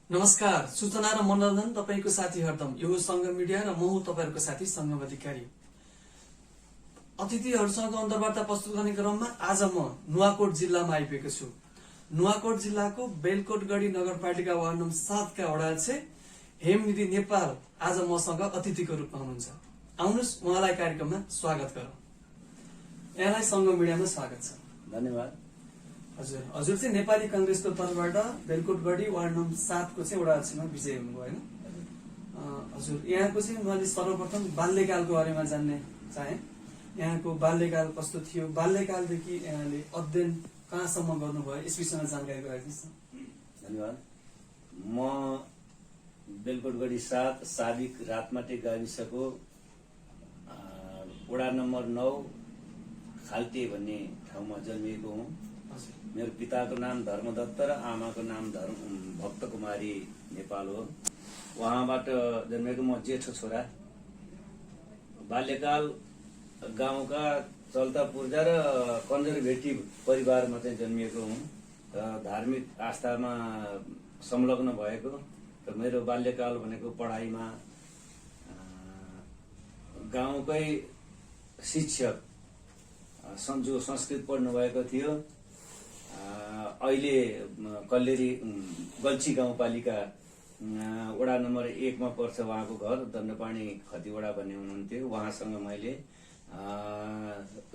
नमस्कार, सूचना र मनोरञ्जन तपाईको साथी हरदम यो सङ्घ मिडिया र म हुँ तपाईहरुको साथी सङ्गम अधिकारी। अतिथिहरुसँग अन्तर्वार्ता प्रस्तुत गर्ने क्रममा आज म नुवाकोट जिल्लामा आइपुगेको छु। नुवाकोट जिल्लाको बेलकोटगढी नगरपालिका वार्ड नम्बर 7 का वडा अध्यक्ष हेमनिधि नेपाल आज मसँग अतिथिको रूपमा हुनुहुन्छ। आउनुस् उहाँलाई कार्यक्रममा स्वागत गरौँ। यहाँलाई सङ्घ मिडियामा स्वागत छ। धन्यवाद। हजुर चाहिँ नेपाली कांग्रेसको तर्फबाट बेलकोटगढी वार्ड नम्बर 7 को चाहिँ वडा अध्यक्षमा विजय हुनुभयो हैन? हजुर यहाँको चाहिँ मैले सर्वप्रथम बाल्यकालको बारेमा जान्ने चाहे। यहाँको बाल्यकाल कस्तो थियो? बाल्यकालदेखि यहाँले अध्ययन कहाँसम्म गर्नुभयो यस विषयमा जानकारी गराइदिनुहोस् न। धन्यवाद। म बेलकोटगढी 7 साबिक रातमाटे गाविसको वडा नम्बर 9 खाल्टे भन्ने ठाउँमा जन्मिएको हुँ। मेरो पिताको नाम धर्मदत्त र आमाको नाम भक्त कुमारी नेपाल हो। उहाँबाट जन्मेको म जेठो छोरा। बाल्यकाल गाउँका चल्ता पूर्जा र कन्जर्भेटिभ परिवारमा चाहिँ जन्मिएको हुँ र धार्मिक आस्थामा संलग्न भएको र मेरो बाल्यकाल भनेको पढाइमा गाउँकै शिक्षक जो संस्कृत पढ्नु भएको थियो, अहिले कल्लेरी गल्छी गाउँपालिका वडा नम्बर 1 मा पर्छ उहाँको घर, दण्डपाणी खतिवडा भन्ने हुनुहुन्थ्यो। उहाँसँग मैले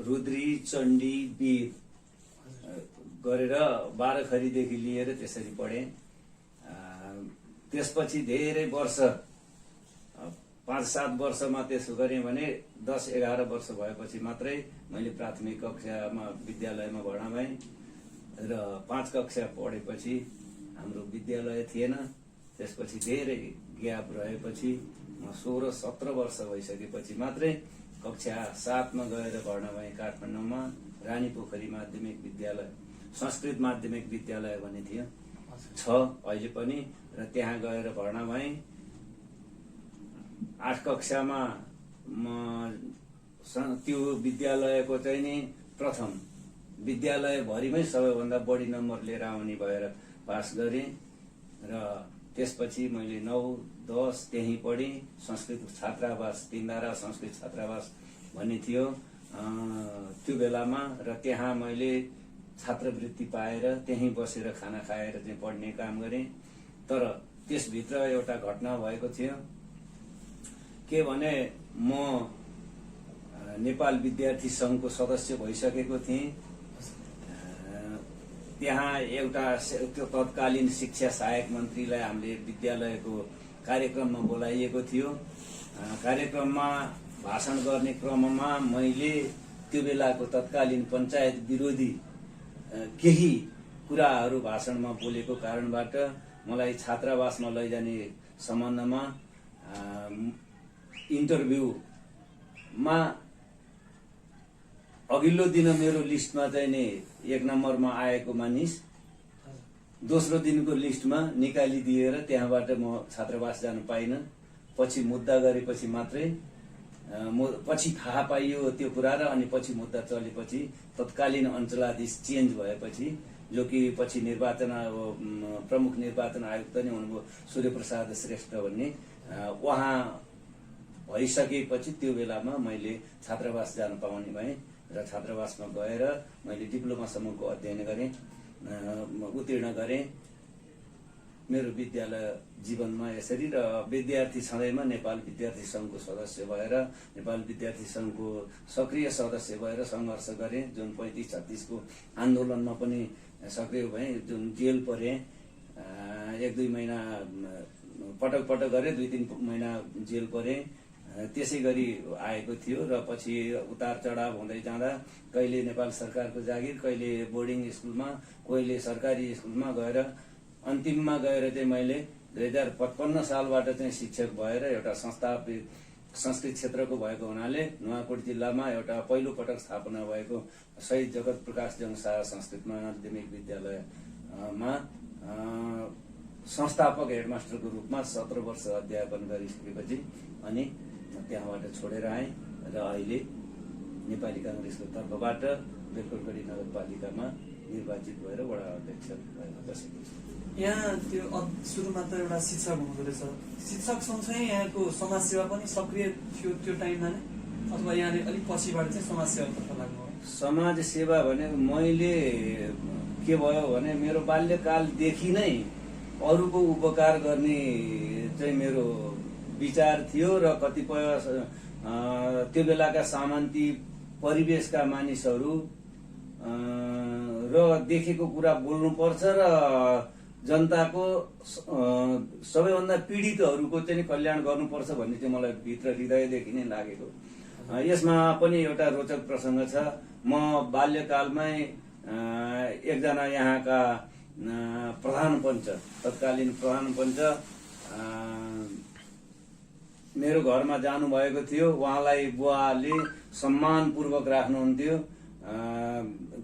रुद्री चण्डी वीर गरेर 12 खरीदेखि लिएर त्यसरी पढेँ। त्यसपछि धेरै वर्ष 5-7 वर्षमा त्यसो गरेँ भने 10-11 वर्ष भएपछि मात्रै मैले प्राथमिक कक्षामा विद्यालयमा भर्ना भएँ र 5 कक्षा पढेपछि हाम्रो विद्यालय थिएन। त्यसपछि धेरै ग्याप रहेपछि म 16-17 वर्ष भइसकेपछि मात्रै कक्षा 7 मा गएर भर्ना भएँ काठमाडौँमा रानीपोखरी माध्यमिक विद्यालय, संस्कृत माध्यमिक विद्यालय भन्ने थियो, छ अहिले पनि, र त्यहाँ गएर भर्ना भएँ। 8 कक्षामा म त्यो विद्यालयको चाहिँ नि प्रथम विद्यालयभरिमै सबैभन्दा बढी नम्बर लिएर आउने भएर पास गरेँ र त्यसपछि मैले 9-10 त्यहीँ पढेँ। संस्कृत छात्रावास, तीनधारा संस्कृत छात्रावास भन्ने थियो त्यो बेलामा, र त्यहाँ मैले छात्रवृत्ति पाएर त्यहीँ बसेर खाना खाएर चाहिँ पढ्ने काम गरेँ। तर त्यसभित्र एउटा घटना भएको थियो के भने म नेपाल विद्यार्थी संघको सदस्य भइसकेको थिएँ। त्यहाँ एउटा तत्कालीन शिक्षा सहायक मन्त्रीलाई हामीले विद्यालयको कार्यक्रममा बोलाइएको थियो। कार्यक्रममा भाषण गर्ने क्रममा मैले त्यो बेलाको तत्कालीन पञ्चायत विरोधी केही कुराहरू भाषणमा बोलेको कारणबाट मलाई छात्रावासमा लैजाने सम्बन्धमा इन्टरभ्यूमा अघिल्लो दिन मेरो लिस्टमा चाहिँ नि 1 नम्बरमा आएको मानिस दोस्रो दिनको लिस्टमा निकालिदिएर त्यहाँबाट म छात्रावास जान पाइनँ। पछि मुद्दा गरेपछि मात्रै पछि थाहा पाइयो त्यो कुरा, र अनि पछि मुद्दा चलेपछि तत्कालीन अञ्चलाधीश चेन्ज भएपछि, जो कि पछि प्रमुख निर्वाचन आयुक्त नै हुनुभयो सूर्यप्रसाद श्रेष्ठ भन्ने, उहाँ भइसकेपछि त्यो बेलामा मैले छात्रावास जान पाउने भएँ र छात्रावासमा गएर मैले डिप्लोमासम्मको अध्ययन गरेँ, उत्तीर्ण गरेँ मेरो विद्यालय जीवनमा यसरी। र विद्यार्थी छँदैमा नेपाल विद्यार्थी संघको सदस्य भएर, नेपाल विद्यार्थी संघको सक्रिय सदस्य भएर सङ्घर्ष गरेँ। जुन 35-36 को आन्दोलनमा पनि सक्रिय भएँ, जुन जेल परेँ, 1-2 महिना पटक गरेँ, 2-3 महिना जेल परेँ। त्यसै गरी आएको थियो र पछि उतार चढाव हुँदै जाँदा कहिले नेपाल सरकारको जागिर, कहिले बोर्डिङ स्कुलमा, कहिले सरकारी स्कुलमा गएर अन्तिममा गएर चाहिँ मैले 2055 सालबाट चाहिँ शिक्षक भएर एउटा संस्थापित संस्कृत क्षेत्रको भएको हुनाले नुवाकोट जिल्लामा एउटा पहिलो पटक स्थापना भएको शहीद जगत प्रकाश जङ शाह संस्कृत माध्यमिक विद्यालयमा संस्थापक हेडमास्टरको रूपमा 17 वर्ष अध्यापन गरिसकेपछि अनि त्यहाँबाट छोडेर आएँ र अहिले नेपाली कांग्रेसको तर्फबाट बेलकोटगढी नगरपालिकामा निर्वाचित भएर वडा अध्यक्ष भएर बसेको छु। यहाँ त्यो सुरुमा त एउटा शिक्षक हुनुहुँदो रहेछ, शिक्षक सँगसँगै यहाँको समाजसेवा पनि सक्रिय थियो त्यो टाइममा नै, अथवा यहाँले अलिक पछिबाट चाहिँ समाजसेवातर्फ लाग्नुभयो? समाज सेवा भने मैले के भयो भने मेरो बाल्यकालदेखि नै अरूको उपकार गर्ने चाहिँ मेरो विचार थियो र कतिपय त्यो बेलाका सामन्ती परिवेशका मानिसहरू र देखेको कुरा बोल्नुपर्छ र जनताको सबैभन्दा पीडितहरूको चाहिँ कल्याण गर्नुपर्छ भन्ने चाहिँ मलाई भित्र हृदयदेखि नै लागेको। यसमा पनि एउटा रोचक प्रसङ्ग छ। म बाल्यकालमै एकजना यहाँका प्रधान पञ्च, तत्कालीन प्रधान पञ्च मेरो घरमा जानुभएको थियो। उहाँलाई बुवाले सम्मानपूर्वक राख्नुहुन्थ्यो।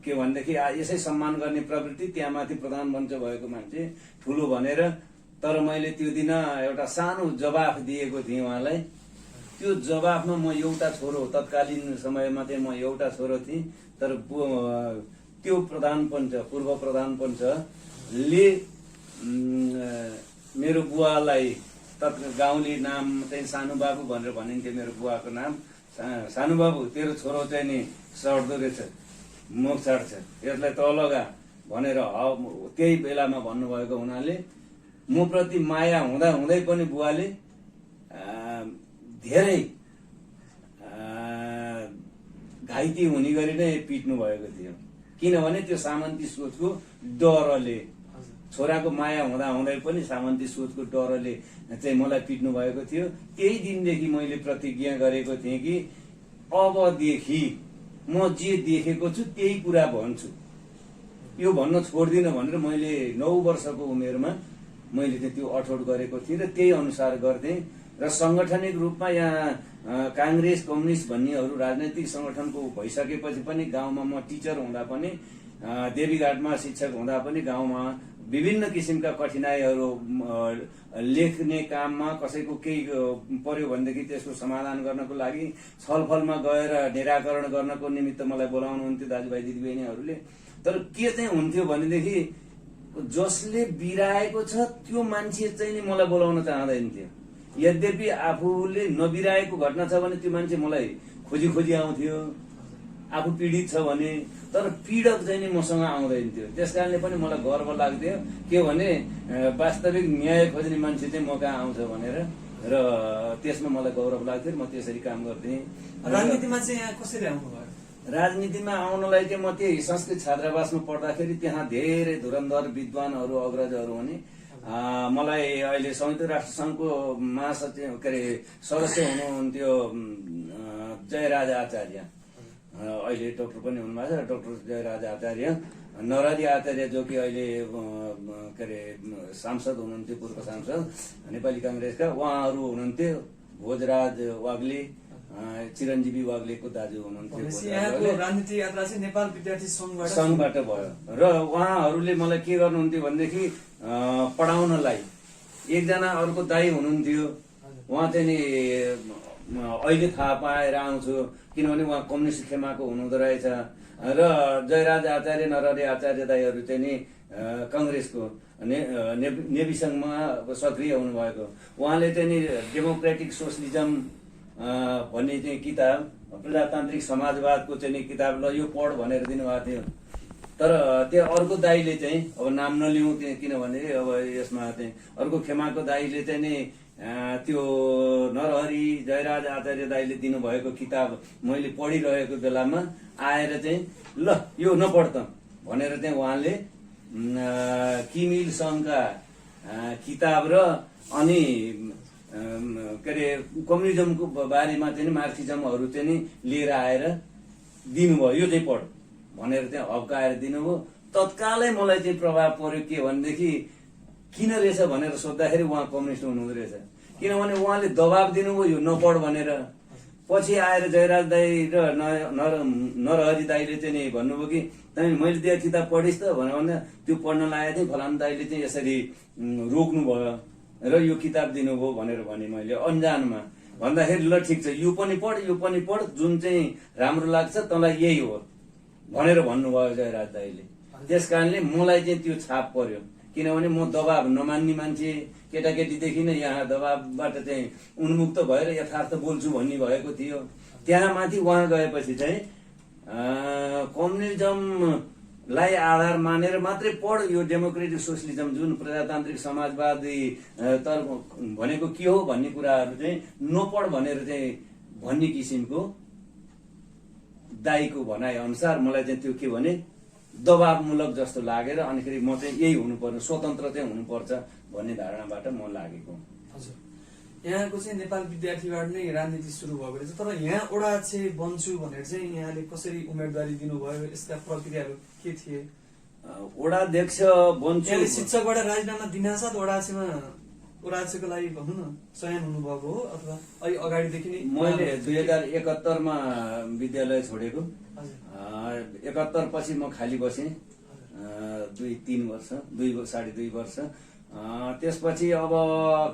के भनेदेखि यसै सम्मान गर्ने प्रवृत्ति, त्यहाँ माथि प्रधान पञ्च भएको मान्छे ठुलो भनेर। तर मैले त्यो दिन एउटा सानो जवाफ दिएको थिएँ उहाँलाई। त्यो जवाफमा म एउटा छोरो, तत्कालीन समयमा चाहिँ म एउटा छोरो थिएँ। तर त्यो प्रधान पञ्च, पूर्व प्रधान पञ्चले मेरो बुवालाई, गाउँले नाम चाहिँ सानु बाबु भनेर भनिन्थ्यो मेरो बुवाको नाम। सानु बाबु, तेरो छोरो चाहिँ नि सड्दो रहेछ, मुख चढ्छ, यसलाई तल लगा भनेर त्यही बेलामा भन्नुभएको हुनाले म प्रति माया हुँदा हुँदै पनि बुवाले धेरै घाइते हुने गरी नै पिट्नु भएको थियो। किनभने त्यो सामन्ती सोचको डरले, छोराको माया हुँदा हुँदै पनि सामन्ती सोचको डरले चाहिँ मलाई पिट्नु भएको थियो। त्यही दिनदेखि मैले प्रतिज्ञा गरेको थिएँ कि अबदेखि म जे देखेको छु त्यही कुरा भन्छु, यो भन्न छोड्दिनँ भनेर मैले 9 वर्षको उमेरमा मैले चाहिँ त्यो अठोट गरेको थिएँ र त्यही अनुसार गर्थेँ। र सांगठनिक रूपमा यहाँ काङ्ग्रेस, कम्युनिस्ट भन्नेहरू राजनैतिक संगठनको भइसकेपछि पनि गाउँमा म टिचर हुँदा पनि, देवीघाटमा शिक्षक हुँदा पनि गाउँमा विभिन्न किसिमका कठिनाइहरू लेख्ने काममा कसैको केही पर्यो भनेदेखि त्यसको समाधान गर्नको लागि छलफलमा गएर निराकरण गर्नको निमित्त मलाई बोलाउनुहुन्थ्यो दाजुभाइ दिदीबहिनीहरूले। तर के चाहिँ हुन्थ्यो भनेदेखि जसले बिराएको छ त्यो मान्छे चाहिँ नि मलाई बोलाउन चाहँदैन थियो। यद्यपि आफूले नबिराएको घटना छ भने त्यो मान्छे मलाई खोजी खोजी आउँथ्यो, आफू पीडित छ भने। तर पीडक चाहिँ नि मसँग आउँदैन थियो। त्यस कारणले पनि मलाई गर्व लाग्थ्यो के भने वास्तविक न्याय खोज्ने मान्छे चाहिँ म कहाँ आउँछ भनेर, र त्यसमा मलाई गौरव लाग्थ्यो। म त्यसरी काम गर्थेँ। राजनीतिमा चाहिँ यहाँ कसरी आउनुभयो? राजनीतिमा आउनलाई चाहिँ म त्यही संस्कृत छात्रावासमा पढ्दाखेरि त्यहाँ धेरै धुरन्धर विद्वानहरू, अग्रजहरू हुने। मलाई अहिले संयुक्त राष्ट्र संघको महासचिव, के अरे सदस्य हुनुहुन्थ्यो जयराज आचार्य, अहिले डाक्टर पनि हुनुभएको छ, डाक्टर जयराज आचार्य। नरहरि आचार्य जो कि अहिले के अरे सांसद हुनुहुन्थ्यो, पूर्व सांसद नेपाली काङ्ग्रेसका, उहाँहरू हुनुहुन्थ्यो। भोजराज वाग्ले, चिरञ्जीवी वाग्लेको दाजु हुनुहुन्थ्यो। राजनीतिक यात्रा चाहिँ नेपाल विद्यार्थी संघबाट भयो। र उहाँहरूले मलाई के गर्नुहुन्थ्यो भनेदेखि पढाउनलाई एकजना अर्को दाई हुनुहुन्थ्यो। उहाँ चाहिँ नि अहिले थाहा पाएर आउँछु, किनभने उहाँ कम्युनिस्ट खेमाको हुनुहुँदो रहेछ। र जयराज आचार्य, नरहरि आचार्य दाईहरू चाहिँ नि काङ्ग्रेसको नेभी सङ्घमा सक्रिय हुनुभएको। उहाँले चाहिँ नि डेमोक्रेटिक सोसलिजम भन्ने चाहिँ किताब, प्रजातान्त्रिक समाजवादको चाहिँ नि किताब, ल यो पढ भनेर दिनुभएको थियो। तर त्यो अर्को दाईले चाहिँ, अब नाम नलिउँ किनभने अब यसमा चाहिँ अर्को खेमाको दाईले चाहिँ नि त्यो नरहरि जयराज आचार्य दाईले दिनुभएको किताब मैले पढिरहेको बेलामा आएर चाहिँ ल यो नपढ त भनेर चाहिँ उहाँले किमिल सङ्घका किताब र अनि के अरे कम्युनिजमको बारेमा चाहिँ मार्क्सिजमहरू चाहिँ नि लिएर आएर दिनुभयो, यो चाहिँ पढ भनेर चाहिँ हप्काएर दिनुभयो। तत्कालै मलाई चाहिँ प्रभाव पर्यो। के भनेदेखि किन रहेछ भनेर सोद्धाखेरि उहाँ कम्युनिस्ट हुनुहुँदो रहेछ। किनभने उहाँले दबाब दिनुभयो यो नपढ भनेर। पछि आएर जयराज दाई र नरहरि दाईले चाहिँ नि भन्नुभयो कि तिमी मैले दिएको किताब पढिस् त भन्दा त्यो पढ्न लागेको थिएँ, फलानु दाईले चाहिँ यसरी रोक्नुभयो र यो किताब दिनुभयो भनेर भने मैले अन्जानमा। भन्दाखेरि ल ठिक छ, यो पनि पढ, यो पनि पढ, जुन चाहिँ राम्रो लाग्छ तँलाई यही हो भनेर भन्नुभयो जयराज दाईले। त्यस कारणले मलाई चाहिँ त्यो छाप पर्यो, किनभने म दबाब नमान्ने मान्छे, केटाकेटीदेखि नै यहाँ दबाबबाट चाहिँ उन्मुक्त भएर यथार्थ बोल्छु भन्ने भएको थियो। त्यहाँ माथि उहाँ गएपछि चाहिँ कम्युनिजमलाई आधार मानेर मात्रै पढ, यो डेमोक्रेटिक सोसियलिजम जुन प्रजातान्त्रिक समाजवादी तर्फ भनेको के हो भन्ने कुराहरू चाहिँ नपढ भनेर चाहिँ भन्ने किसिमको दाईको भनाइ अनुसार मलाई चाहिँ त्यो के भने दबावमूलक जस्तो लागेर अनिखेरि म चाहिँ यही हुनुपर्ने, स्वतन्त्र चाहिँ हुनुपर्छ भन्ने धारणाबाट म लागेको। हजुर, यहाँको चाहिँ नेपाल विद्यार्थीबाट नै राजनीति सुरु भएको रहेछ, तर यहाँ वडा अध्यक्ष बन्छु भनेर चाहिँ यहाँले कसरी उम्मेदवारी दिनुभयो, यसका प्रक्रियाहरू के थिए? वडा अध्यक्ष बन्छु, यहाँले शिक्षकबाट राजीनामा दिनासाथ वडा अध्यक्षको लागि भनौँ न चयन हुनुभएको हो अथवा अहिले अगाडिदेखि नै? मैले 2071 मा विद्यालय छोडेको, 71 पछि म खाली बसेँ 2-3 वर्ष, 2.5 वर्ष। त्यसपछि अब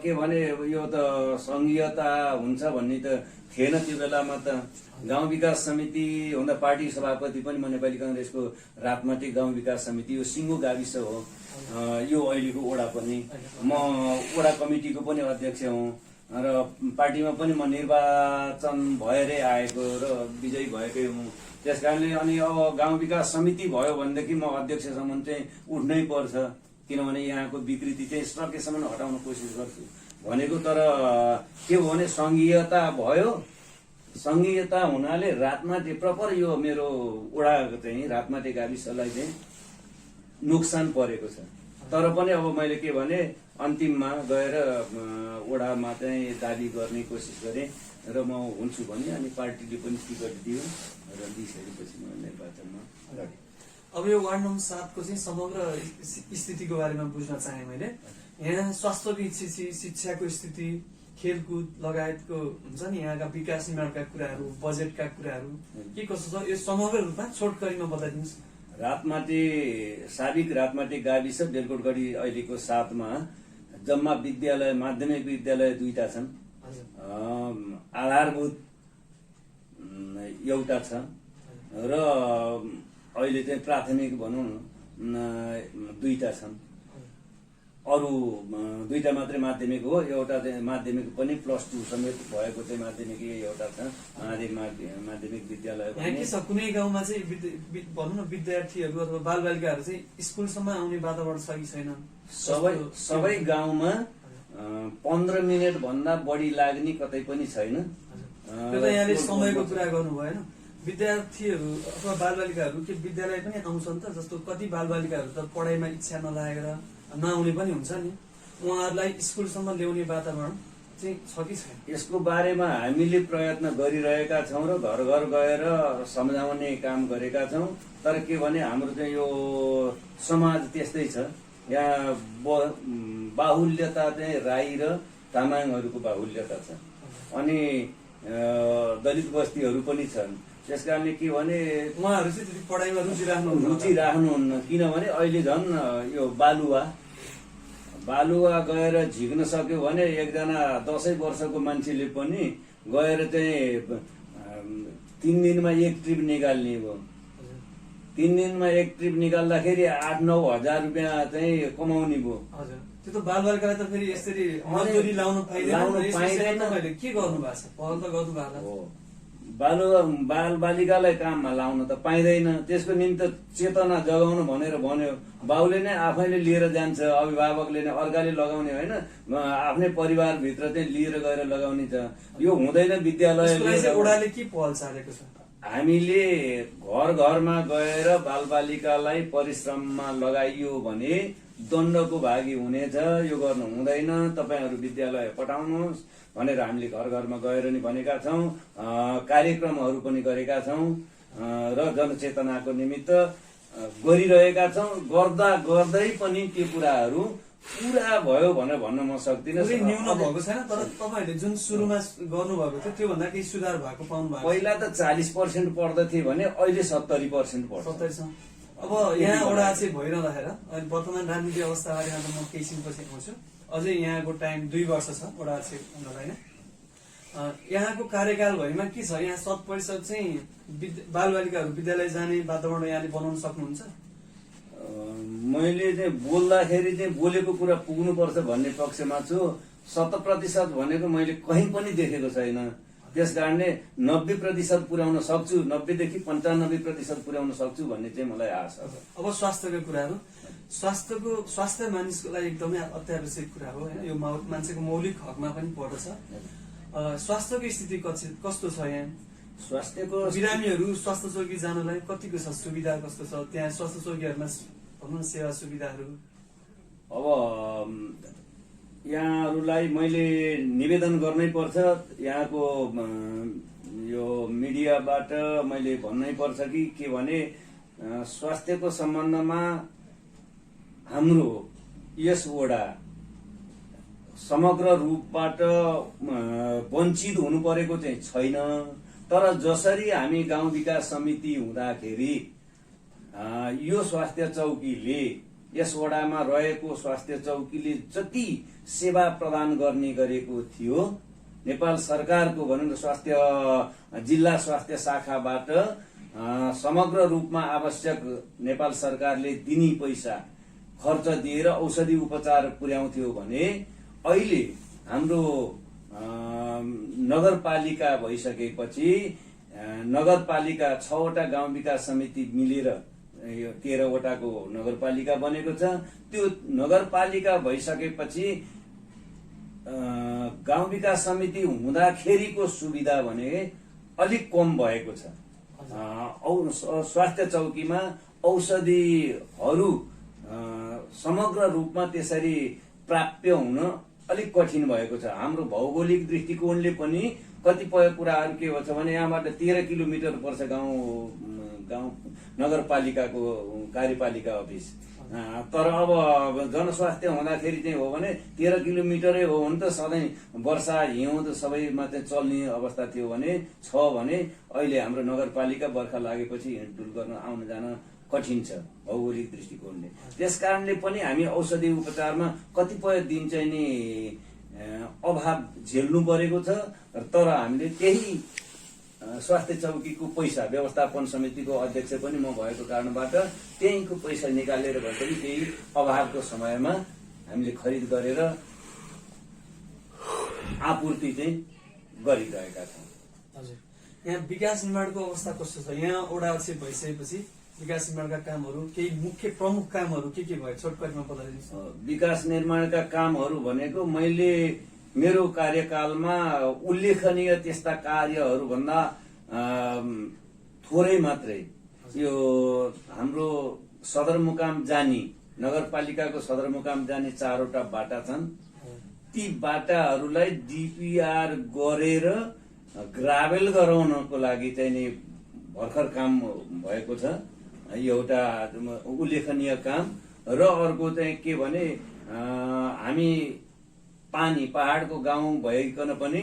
के भने यो त संघीयता हुन्छ भन्ने त थिएन त्यो बेलामा त। गाउँ विकास समिति हुँदा पार्टी सभापति पनि म नेपाली कांग्रेसको राजमाटी गाउँ विकास समिति, यो सिङ्गो गाविस हो, यो अहिलेको वडा पनि, म वडा कमिटीको पनि अध्यक्ष हुँ र पार्टीमा पनि म निर्वाचन भएरै आएको र विजयी भएकै हुँ। त्यस कारणले अनि अब गाउँ विकास समिति भयो भनेदेखि म अध्यक्षसम्म चाहिँ उठ्नै पर्छ, किनभने यहाँको विकृति चाहिँ सकेसम्म हटाउन कोसिस गर्छु भनेको। तर के हो भने संघीयता भयो, संघीयता हुनाले रातमाटे प्रपर यो मेरो वडा चाहिँ रातमाटे गाविसलाई चाहिँ नोक्सान परेको छ। तर पनि अब मैले के भने अन्तिममा गएर वडामा चाहिँ दाबी गर्ने कोसिस गरेँ र म हुन्छु भने, अनि पार्टीले पनि टिकट दियो र दिइसकेपछि म निर्वाचनमा लडेँ। अब यो वार्ड नम्बर 7 को चाहिँ समग्र स्थितिको बारेमा बुझ्न चाहे मैले। यहाँ स्वास्थ्यविद शिक्षाको स्थिति, खेलकुद लगायतको हुन्छ नि यहाँका विकास निर्माणका कुराहरू, बजेटका कुराहरू के कसो छ, यो समग्र रूपमा छोटकरीमा बताइदिनुहोस्। रातमाटे साबिक रातमाटे गाविस बेलकोटगढी अहिलेको 7 मा जम्मा विद्यालय, माध्यमिक विद्यालय 2टा छन्, आधारभूत एउटा छ र अहिले चाहिँ प्राथमिक भनौँ न 2टा छन्। अरू 2टा मात्रै माध्यमिक हो, एउटा चाहिँ माध्यमिक पनि +2 समेत भएको चाहिँ माध्यमिक एउटा छ, माध्यमिक विद्यालय। यहाँ के छ, कुनै गाउँमा चाहिँ भनौँ न विद्यार्थीहरू अथवा बालबालिकाहरू चाहिँ स्कुलसम्म आउने वातावरण छ कि छैन? सबै गाउँमा 15 मिनट भन्दा बढी लाग्ने कतै पनि छैन। त्यो त यहाँले समयको कुरा गर्नु भएन। विद्यार्थीहरू अथवा बालबालिकाहरू के विद्यालय पनि आउँछन् त? जस्तो कति बालबालिकाहरू त पढाइमा इच्छा नलागेर नआउने पनि हुन्छ नि, उहाँहरूलाई स्कुलसम्म ल्याउने वातावरण चाहिँ छ कि छैन? यसको बारेमा हामीले प्रयत्न गरिरहेका छौँ र घर घर गएर सम्झाउने काम गरेका छौँ। तर के भने हाम्रो चाहिँ यो समाज त्यस्तै छ, यहाँ बाहुल्यता चाहिँ राई र तामाङहरूको बाहुल्यता छ, अनि दलित बस्तीहरू पनि छन्। त्यस कारणले के भने उहाँहरू चाहिँ त्यति पढाइमा रुचि राख्नुहुन्न, किनभने अहिले झन् यो बालुवा गएर झिक्न सक्यो भने एकजना 10 वर्षको मान्छेले पनि गएर चाहिँ 3 दिनमा एक ट्रिप निकाल्ने हो। 3 दिनमा एक ट्रिप निकाल्दाखेरि 8-9 हजार रुपियाँ चाहिँ कमाउने भयो। हजुर, त्यो त बालबालिकालाई त फेरि यसरी मजदुरी लाउन पाइँदैन। तपाईँले के गर्नु भएको छ? पहल त गर्नु भएको छ। बालबालिकालाई काममा लाउन त पाइँदैन, त्यसको निम्ति चेतना जगाउनु भनेर भन्यो। बाउले नै आफैले लिएर जान्छ, अभिभावकले नै, अर्काले लगाउने होइन, आफ्नै परिवारभित्र चाहिँ लिएर गएर लगाउने छ। यो हुँदैन। विद्यालय ओडाले के पहल चालेको छ? हामीले घर घरमा गएर बालबालिकालाई परिश्रममा लगाइयो भने दण्डको भागी हुनेछ, यो गर्नु हुँदैन, तपाईँहरू विद्यालय पठाउनुहोस् भनेर हामीले घर घरमा गएर नि भनेका छौँ। कार्यक्रमहरू पनि गरेका छौँ र जनचेतनाको निमित्त गरिरहेका छौँ। गर्दा गर्दै पनि त्यो कुराहरू पुरा भयो भनेर भन्न म सक्दिनँ। न्यून भएको छैन, तर तपाईँहरूले जुन सुरुमा गर्नुभएको थियो त्योभन्दा केही सुधार भएको पाउनु भएको? पहिला त 40% पढ्दथे भने अहिले 70% पढ्छ। 70%। अब यहाँ वडा चाहिँ भइरहँदाखेरि अहिले वर्तमान राजनीति अवस्था बारेमा त म केही छिनपछि आउँछु। अझै यहाँको टाइम 2 वर्ष छ वडा चाहिँ हुनलाई होइन। यहाँको कार्यकालभरिमा के छ? यहाँ 100% चाहिँ बालबालिकाहरू विद्यालय जाने वातावरण यहाँले बनाउन सक्नुहुन्छ? मैले चाहिँ बोल्दाखेरि चाहिँ बोलेको कुरा पुग्नुपर्छ भन्ने पक्षमा छु। 100% भनेको मैले कहीँ पनि देखेको छैन। त्यस कारणले 90% पुर्याउन सक्छु, 90 देखि 95% पुर्याउन सक्छु भन्ने चाहिँ मलाई आशा छ। अब स्वास्थ्यको कुराहरू, स्वास्थ्य मानिसको लागि एकदमै अत्यावश्यक कुरा हो होइन, यो मान्छेको मौलिक हकमा पनि पर्दछ। स्वास्थ्यको स्थिति कस्तो छ यहाँ? स्वास्थ्यको बिरामीहरू स्वास्थ्य चौकी जानलाई कतिको छ, सुविधा कस्तो छ त्यहाँ स्वास्थ्य चौकीहरूमा भनौँ न सेवा सुविधाहरू? अब यहाँहरूलाई मैले निवेदन गर्नै पर्छ, यहाँको यो मिडियाबाट मैले भन्नै पर्छ कि के भने स्वास्थ्यको सम्बन्धमा हाम्रो यस वडा समग्र रूपबाट वञ्चित हुनु परेको चाहिँ छैन। तर जसरी हामी गाउँ विकास समिति हुँदाखेरि यो स्वास्थ्य चौकीले, यस वडामा रहेको स्वास्थ्य चौकीले जति सेवा प्रदान गर्ने गरेको थियो, नेपाल सरकारको भनौँ न स्वास्थ्य जिल्ला स्वास्थ्य शाखाबाट समग्र रूपमा आवश्यक नेपाल सरकारले दिने पैसा खर्च दिएर औषधि उपचार पुर्याउँथ्यो भने अहिले हाम्रो नगरपालिका भइसकेपछि नगरपालिका 6वटा गाउँ विकास समिति मिलेर यो 13वटाको नगरपालिका बनेको छ। त्यो नगरपालिका भइसकेपछि गाउँ विकास समिति हुँदाखेरिको सुविधा भने अलिक कम भएको छ। स्वास्थ्य चौकीमा औषधिहरू समग्र रूपमा त्यसरी प्राप्य हुन अलिक कठिन भएको छ। हाम्रो भौगोलिक दृष्टिकोणले पनि कतिपय कुराहरू के छ भने यहाँबाट 13 किलोमिटर पर्छ गाउँ नगरपालिकाको कार्यपालिका अफिस। तर अब जनस्वास्थ्य हुँदाखेरि चाहिँ हो भने 13 किलोमिटरै हो भने त सधैँ वर्षा हिउँ सबैमा चाहिँ चल्ने अवस्था थियो भने अहिले हाम्रो नगरपालिका बर्खा लागेपछि हिँडडुल गर्न आउन जान कठिन छ भौगोलिक दृष्टिकोणले। त्यस कारणले पनि हामी औषधि उपचारमा कतिपय दिन चाहिँ नि अभाव झेल्नु परेको छ। तर हामीले त्यही स्वास्थ्य चौकीको पैसा व्यवस्थापन समितिको अध्यक्ष पनि म भएको कारणबाट त्यहीको पैसा निकालेर भए पनि त्यही अभावको समयमा हामीले खरिद गरेर आपूर्ति चाहिँ गरिरहेका छौँ। हजुर, यहाँ विकास निर्माणको अवस्था कस्तो छ? यहाँ वडा अध्यक्ष भइसकेपछि विकास निर्माणका कामहरू, केही मुख्य प्रमुख कामहरू के भयो? छोटकरीमा बताइदिनुहोस्। विकास निर्माणका कामहरू भनेको मैले मेरो कार्यकालमा उल्लेखनीय त्यस्ता कार्यहरू भन्दा थोरै मात्रै। यो हाम्रो सदरमुकाम जाने नगरपालिकाको सदरमुकाम जाने 4वटा बाटा छन्। ती बाटाहरूलाई डिपिआर गरेर ग्राभेल गराउनको लागि चाहिँ नि भर्खर काम भएको छ, एउटा उल्लेखनीय काम। र अर्को चाहिँ के भने हामी पानी पहाडको गाउँ भइकन पनि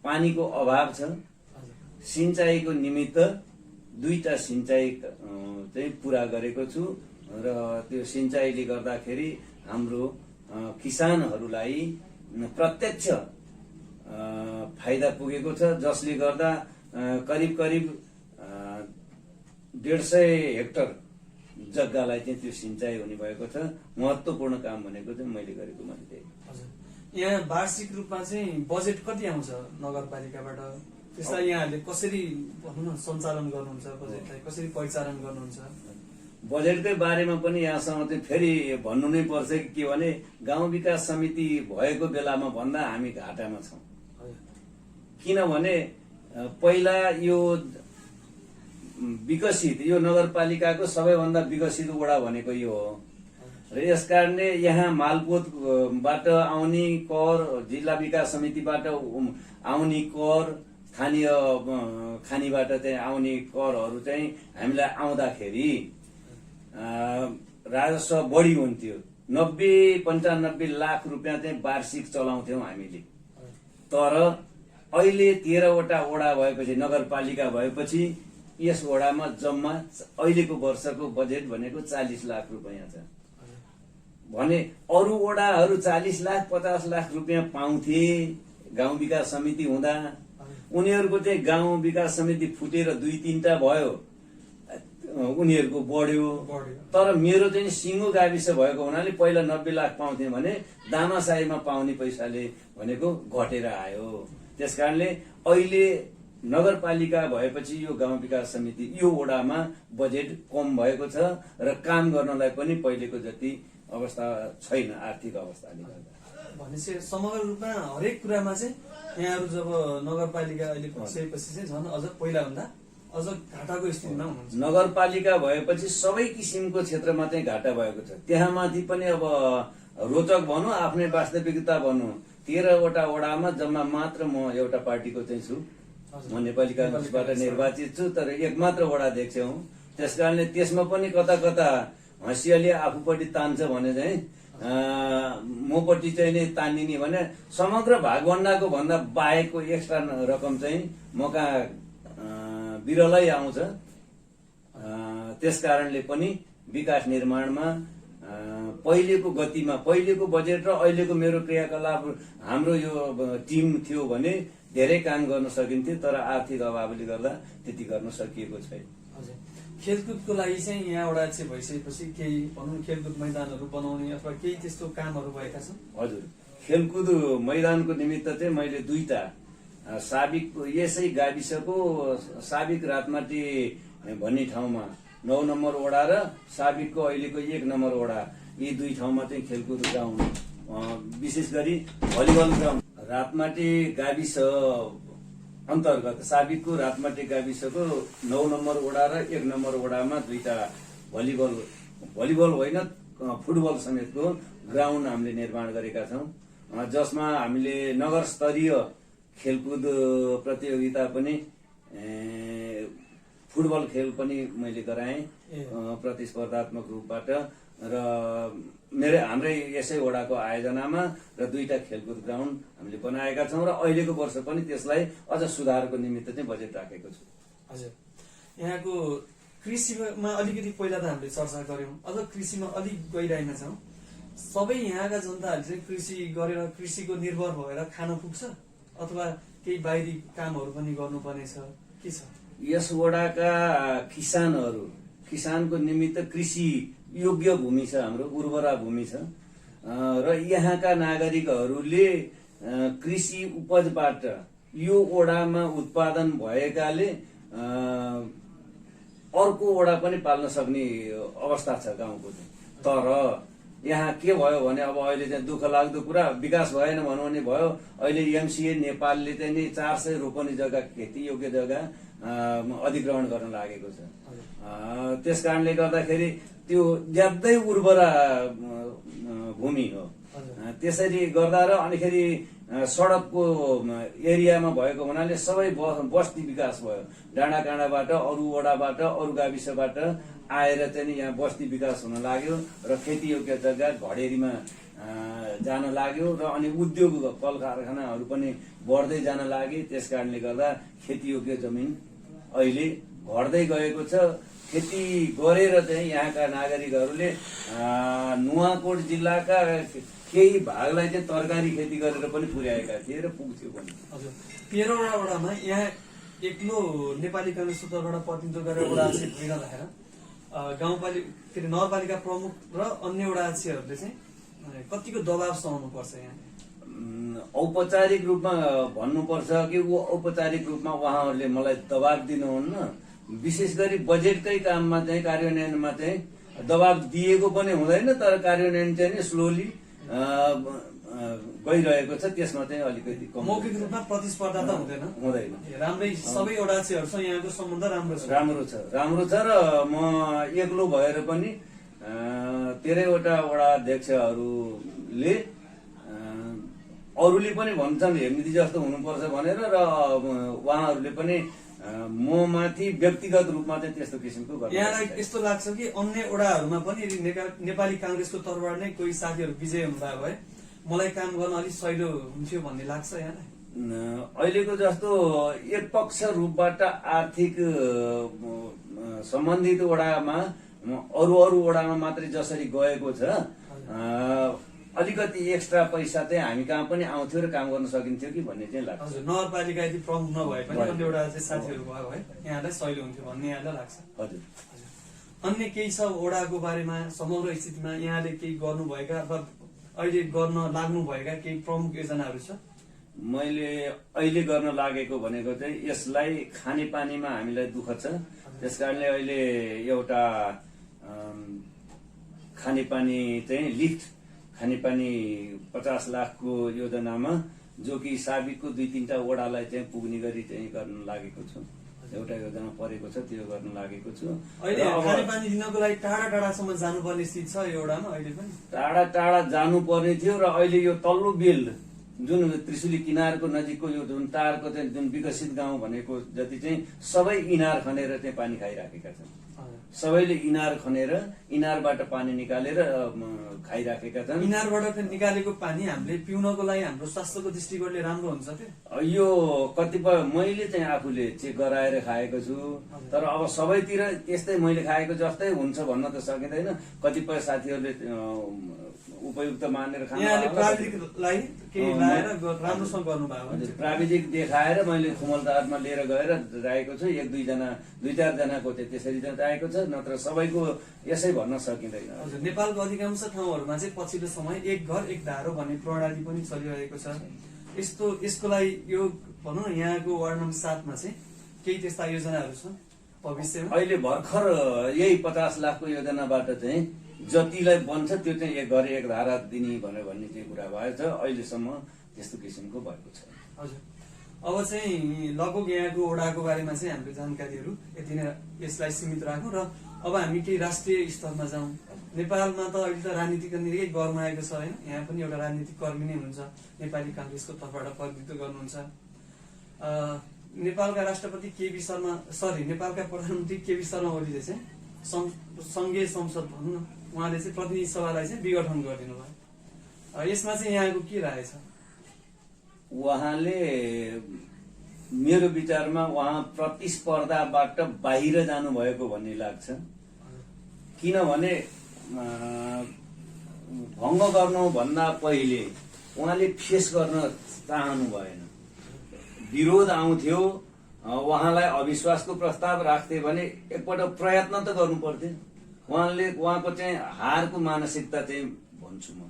पानीको अभाव छ। सिंचाईको निमित्त 2टा सिंचाई चाहिँ पूरा गरेको छु र त्यो सिंचाईले गर्दाखेरि हाम्रो किसानहरूलाई प्रत्यक्ष फाइदा पुगेको छ, जसले गर्दा करिब 150 हेक्टर जग्गालाई चाहिँ त्यो सिंचाई हुने भएको छ। महत्त्वपूर्ण काम भनेको चाहिँ मैले गरेको मात्रै। यहाँ वार्षिक रूपमा चाहिँ बजेट कति आउँछ नगरपालिकाबाट? त्यसलाई यहाँहरूले कसरी भनौँ न सञ्चालन गर्नुहुन्छ? बजेटलाई कसरी परिचालन गर्नुहुन्छ? बजेटकै बारेमा पनि यहाँसँग चाहिँ फेरि भन्नु नै पर्छ कि के भने गाउँ विकास समिति भएको बेलामा भन्दा हामी घाटामा छौँ। किनभने पहिला यो विकसित यो नगरपालिकाको सबैभन्दा विकसित वडा भनेको यो हो र यसकारणले यहाँ मालपोतबाट आउने कर, जिल्ला विकास समितिबाट आउने कर, स्थानीय खानीबाट चाहिँ आउने करहरू चाहिँ हामीलाई आउँदाखेरि राजस्व बढी हुन्थ्यो। 90-95 लाख रुपियाँ चाहिँ वार्षिक चलाउँथ्यौँ हामीले। तर अहिले 13वटा वडा भएपछि, नगरपालिका भएपछि यस वडामा जम्मा अहिलेको वर्षको बजेट भनेको 40 लाख रुपियाँ छ भने अरू वडाहरू 40 लाख 50 लाख रुपियाँ पाउँथे गाउँ विकास समिति हुँदा। उनीहरूको चाहिँ गाउँ विकास समिति फुटेर 2-3टा भयो, उनीहरूको बढ्यो। तर मेरो चाहिँ सिङ्गो गाविस भएको हुनाले पहिला 90 लाख पाउँथेँ भने दामासाहीमा पाउने पैसाले भनेको घटेर आयो। त्यसकारणले अहिले नगरपालिका भएपछि यो गाउँ विकास समिति यो वडामा बजेट कम भएको छ र काम गर्नलाई पनि पहिलेको जति अवस्था छैन आर्थिक अवस्थाले गर्दा। भनेपछि समग्र रूपमा हरेक कुरामा चाहिँ यहाँहरू जब नगरपालिका अहिले बसेपछि चाहिँ झन् अझ पहिलाभन्दा अझ घाटाको स्थितिमा हुनुहुन्छ। नगरपालिका भएपछि सबै किसिमको क्षेत्रमा चाहिँ घाटा भएको छ। त्यहाँ माथि पनि अब रोचक भनौँ आफ्नै वास्तविकता भनौँ 13वटा वडामा जम्मा मात्र म एउटा पार्टीको चाहिँ छु। म नेपाली कांग्रेसबाट निर्वाचित छु तर एक मात्र वडा अध्यक्ष हुँ। त्यसकारणले त्यसमा पनि कता कता हँसियाले आफूपट्टि तान्छ भने चाहिँ मपट्टि चाहिँ नै तानिने भने समग्र भागभण्डाको भन्दा बाहेकको एक्स्ट्रा रकम चाहिँ मका बिरलै आउँछ। त्यसकारणले पनि विकास निर्माणमा पहिलेको गतिमा पहिलेको बजेट र अहिलेको मेरो क्रियाकलाप हाम्रो यो टिम थियो भने धेरै काम गर्न सकिन्थ्यो तर आर्थिक अभावले गर्दा त्यति गर्न सकिएको छैन। हजुर, खेलकुदको लागि चाहिँ यहाँबाट चाहिँ भइसकेपछि केही भनौँ खेलकुद मैदानहरू बनाउने अथवा केही त्यस्तो कामहरू भएका छन्? हजुर, खेलकुद मैदानको निमित्त चाहिँ मैले 2टा साबिक यसै गाविसको साबिक रातमाटी भन्ने ठाउँमा 9 नम्बर वडा र साबिकको अहिलेको 1 नम्बर वडा यी 2 ठाउँमा चाहिँ खेलकुद ग्राउन्ड विशेष गरी भलिबल ग्राउन्ड रातमाटी गाविस अन्तर्गत साबिकको रातमाटी गाविसको 9 नम्बर वडा र 1 नम्बर वडामा 2टा भलिबल होइन फुटबल समेतको ग्राउन्ड हामीले निर्माण गरेका छौँ। जसमा हामीले नगर स्तरीय खेलकुद प्रतियोगिता पनि फुटबल खेल पनि मैले गराएँ प्रतिस्पर्धात्मक रूपबाट र हाम्रै यसै वडाको आयोजनामा र 2टा खेलकुद ग्राउन्ड हामीले बनाएका छौँ र अहिलेको वर्ष पनि त्यसलाई अझ सुधारको निमित्त चाहिँ बजेट राखेको छु। हजुर, यहाँको कृषिमा अलिकति पहिला त हामीले चर्चा गऱ्यौँ, अझ कृषिमा अलिक गइरहेका छौँ। सबै यहाँका जनताहरूले चाहिँ कृषि गरेर कृषिको निर्भर भएर खान पुग्छ अथवा केही बाहिरी कामहरू पनि गर्नुपर्ने छ के छ? यस वडाका किसानको निमित्त कृषि योग्य भूमि छ, हाम्रो उर्वरा भूमि छ र यहाँका नागरिकहरूले कृषि उपजबाट यो वडामा उत्पादन भएकाले अर्को वडा पनि पाल्न सक्ने अवस्था छ गाउँको। तर यहाँ के भयो भने अब अहिले चाहिँ दुःख लाग्दो कुरा विकास भएन भनौँ भने भयो। अहिले एमसिए नेपालले चाहिँ नि 400 रोपनी जग्गा खेती योग्य जग्गा अधिग्रहण गर्न लागेको छ। त्यसकारणले गर्दाखेरि त्यो ज्यादै उर्वरा भूमि हो। त्यसरी गर्दा र अनिखेरि सडकको एरियामा भएको हुनाले सबै बस्ती विकास भयो। डाँडा काँडाबाट अरू वडाबाट अरू गाविसबाट आएर चाहिँ यहाँ बस्ती विकास हुन लाग्यो र खेती योग्य जग्गा घडेरीमा जान लाग्यो र अनि उद्योग कल कारखानाहरू पनि बढ्दै जान लागे। त्यसकारणले गर्दा खेती योग्य जमिन अहिले घट्दै गएको छ। खेती गरेर चाहिँ यहाँका नागरिकहरूले नुवाकोट जिल्लाका केही भागलाई चाहिँ तरकारी खेती गरेर पनि पुर्याएका थिए र पुग्थ्यो पनि। हजुर, 13वटा वडामा यहाँ एक्लो नेपाली कांग्रेसको तर्फबाट प्रतिनिधित्व गरेर वडा अध्यक्ष भइरहँदाखेरि गाउँपालिका नगरपालिका प्रमुख र अन्य वडा अध्यक्षहरूले चाहिँ कतिको दबाव सहनु पर्छ? यहाँ औपचारिक रूपमा भन्नुपर्छ कि औपचारिक रूपमा उहाँहरूले मलाई दबाब दिनुहुन्न। विशेष गरी बजेटकै काममा चाहिँ कार्यान्वयनमा चाहिँ दबाब दिएको पनि हुँदैन तर कार्यान्वयन चाहिँ स्लोली गइरहेको छ। त्यसमा चाहिँ अलिकति मौखिक रूपमा प्रतिस्पर्धा त हुँदैन। राम्रै सबै वडा अध्यक्षहरूसँग यहाँको सम्बन्ध राम्रो छ र म एक्लो भएर पनि 13वटा वडा अध्यक्षहरूले अरूले पनि भन्छन् हेर्मिदी जस्तो हुनुपर्छ भनेर र उहाँहरूले पनि म माथि व्यक्तिगत रूपमा चाहिँ त्यस्तो किसिमको गर्छ। यहाँलाई यस्तो लाग्छ कि अन्य वडाहरूमा पनि नेपाली कांग्रेसको तर्फबाट नै कोही साथीहरू विजय हुनुभयो भए मलाई काम गर्न अलिक सहिलो हुन्थ्यो भन्ने लाग्छ यहाँलाई? अहिलेको जस्तो एकपक्ष रूपबाट आर्थिक सम्बन्धित वडामा अरू वडामा मात्रै जसरी गएको छ अलिकति एक्स्ट्रा पैसा चाहिँ हामी कहाँ पनि आउँथ्यो र काम गर्न सकिन्थ्यो कि भन्ने चाहिँ लाग्छ। हजुर, नगरपालिका यदि प्रमुख नभए पनि अन्य वडा चाहिँ साथीहरू भयो भए यहाँलाई सहिलो हुन्थ्यो भन्ने यहाँलाई लाग्छ? हजुर। अन्य केही छ ओडाको बारेमा समग्र स्थितिमा यहाँले केही गर्नुभएका अथवा अहिले गर्न लाग्नुभएका केही प्रमुख योजनाहरू छ? मैले अहिले गर्न लागेको भनेको चाहिँ यसलाई खानेपानीमा हामीलाई दुःख छ, त्यसकारणले अहिले एउटा खानेपानी चाहिँ लिफ्ट खानेपानी 50 लाखको योजनामा जो कि साबिकको 2-3टा वडालाई चाहिँ पुग्ने गरी चाहिँ गर्न लागेको छु। एउटा योजना परेको छ, त्यो गर्न लागेको छु। अहिले खानेपानी दिनको लागि टाढा टाढासम्म जानुपर्ने स्थिति छ एउटामा अहिले पनि? टाढा टाढा जानुपर्ने थियो र अहिले यो तल्लो बेल्ट जुन त्रिशुली किनारको नजिकको यो जुन टारको चाहिँ जुन विकसित गाउँ भनेको जति चाहिँ सबै इनार खनेर चाहिँ पानी खाइराखेका छन्। सबैले इनार खनेर इनारबाट पानी निकालेर खाइराखेका छन्। इनारबाट निकालेको पानी हामीले पिउनको लागि हाम्रो स्वास्थ्यको दृष्टिकोणले राम्रो हुन्छ त्यो? यो कतिपय मैले चाहिँ आफूले चेक गराएर खाएको छु, तर अब सबैतिर त्यस्तै मैले खाएको जस्तै हुन्छ भन्न त सकिँदैन। कतिपय साथीहरूले उपयुक्त मानेर प्राविधिकलाई केही लाएर राम्रोसँग गर्नुभयो? प्राविधिक देखाएर मैले खुमलदारमा लिएर गएर राखेको छु। 2-4 जनाको चाहिँ त्यसरी चाहिँ राखेको छ, नत्र सबैको यसै भन्न सकिँदैन। हजुर, नेपालको अधिकांश ठाउँहरूमा चाहिँ पछिल्लो समय एक घर एक धारो भन्ने प्रणाली पनि चलिरहेको छ। यसको लागि यो भनौँ न यहाँको वार्ड नम्बर 7 मा चाहिँ केही त्यस्ता योजनाहरू छ भविष्यमा? अहिले भर्खर यही 50 लाखको योजनाबाट चाहिँ जतिलाई बन्छ त्यो चाहिँ एक घर एक धारा दिने भन्ने चाहिँ कुरा भएछ। अहिलेसम्म त्यस्तो किसिमको भएको छ। हजुर, अब चाहिँ लगभग यहाँको वडाको बारेमा चाहिँ हाम्रो जानकारीहरू यति नै यसलाई सीमित राखौँ र अब हामी केही राष्ट्रिय स्तरमा जाउँ। नेपालमा त अहिले त राजनीतिको निकै गरमाएको छ होइन? यहाँ पनि एउटा राजनीतिक कर्मी नै हुनुहुन्छ, नेपाली काङ्ग्रेसको तर्फबाट प्रतिनिधित्व गर्नुहुन्छ। नेपालका राष्ट्रपति केपी शर्मा नेपालका प्रधानमन्त्री केपी शर्मा ओलीले चाहिँ संघीय संसद भनौँ न, उहाँले चाहिँ प्रतिनिधि सभालाई चाहिँ विघटन गरिदिनु भयो। यसमा चाहिँ यहाँको के राय छ? उहाँले मेरो विचारमा उहाँ प्रतिस्पर्धाबाट बाहिर जानुभएको भन्ने लाग्छ। किनभने भङ्ग गर्नुभन्दा पहिले उहाँले फेस गर्न चाहनु भएन। विरोध आउँथ्यो, उहाँलाई अविश्वासको प्रस्ताव राख्थे भने एकपल्ट प्रयत्न त गर्नु पर्थ्यो। उहाँको चाहिँ हारको मानसिकता चाहिँ भन्छु म।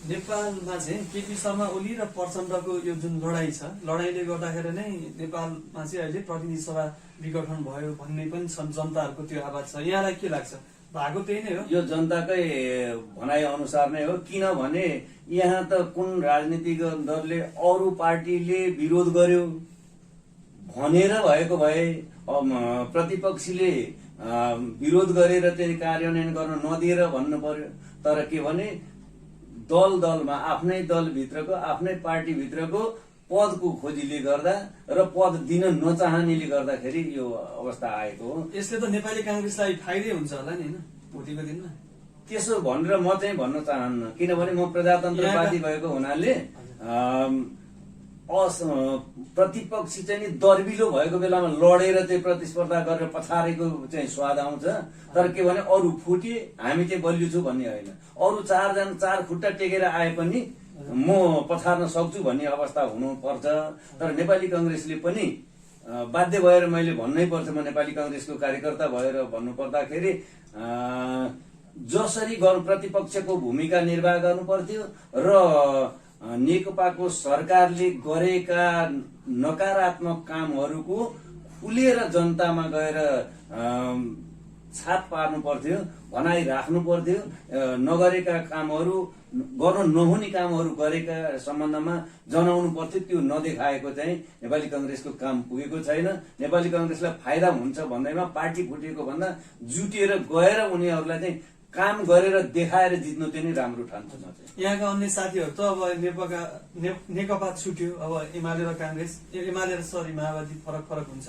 नेपालमा चाहिँ केपी शर्मा ओली र प्रचण्डको यो जुन लडाई छ, लडाईले गर्दाखेरि नै नेपालमा चाहिँ अहिले प्रतिनिधि सभा विघटन भयो भन्ने पनि जनताहरूको त्यो आवाज छ। यहाँलाई के लाग्छ? भएको त्यही नै हो? यो जनताकै भनाइ अनुसार नै हो। किनभने यहाँ त कुन राजनीतिक दलले अरू पार्टीले विरोध गर्यो भनेर भएको भए प्रतिपक्षीले विरोध गरेर चाहिँ कार्यान्वयन गर्न नदिएर भन्नु पर्यो। तर के भने दलमा आफ्नै दलभित्रको आफ्नै पार्टीभित्रको पदको खोजीले गर्दा र पद दिन नचाहनेले गर्दाखेरि यो अवस्था आएको हो। यसले त नेपाली काङ्ग्रेसलाई फाइदै हुन्छ होला नि होइन भोलिको दिनमा? त्यसो भनेर म चाहिँ भन्न चाहन्न। किनभने म प्रजातन्त्रवादी भएको हुनाले प्रतिपक्षी चाहिँ नि दर्बिलो भएको बेलामा लडेर चाहिँ प्रतिस्पर्धा गरेर पछारेको चाहिँ स्वाद आउँछ। तर के भने अरू फुटे हामी चाहिँ बलियो छु भन्ने होइन। अरू 4 खुट्टा टेकेर आए पनि म पछार्न सक्छु भन्ने अवस्था हुनुपर्छ। तर नेपाली काङ्ग्रेसले पनि बाध्य भएर मैले भन्नै पर्छ, म नेपाली काङ्ग्रेसको कार्यकर्ता भएर भन्नु पर्दाखेरि जसरी प्रतिपक्षको भूमिका निर्वाह गर्नु पर्थ्यो र नेकपाको सरकारले गरेका नकारात्मक कामहरूको खुलेर जनतामा गएर छाप पार्नु पर्थ्यो, भनाइ राख्नु पर्थ्यो। नगरेका कामहरू, गर्न नहुने कामहरू गरेका सम्बन्धमा जनाउनु पर्थ्यो। त्यो नदेखाएको चाहिँ नेपाली काङ्ग्रेसको काम पुगेको छैन। नेपाली काङ्ग्रेसलाई फाइदा हुन्छ भन्दैमा पार्टी फुटेको भन्दा जुटिएर गएर उनीहरूलाई चाहिँ काम गरेर देखाएर जित्नु चाहिँ राम्रो ठान्छु म चाहिँ। यहाँका अन्य साथीहरू त अब नेकपा छुट्यो, अब एमाले र काङ्ग्रेस, माओवादी फरक हुन्छ,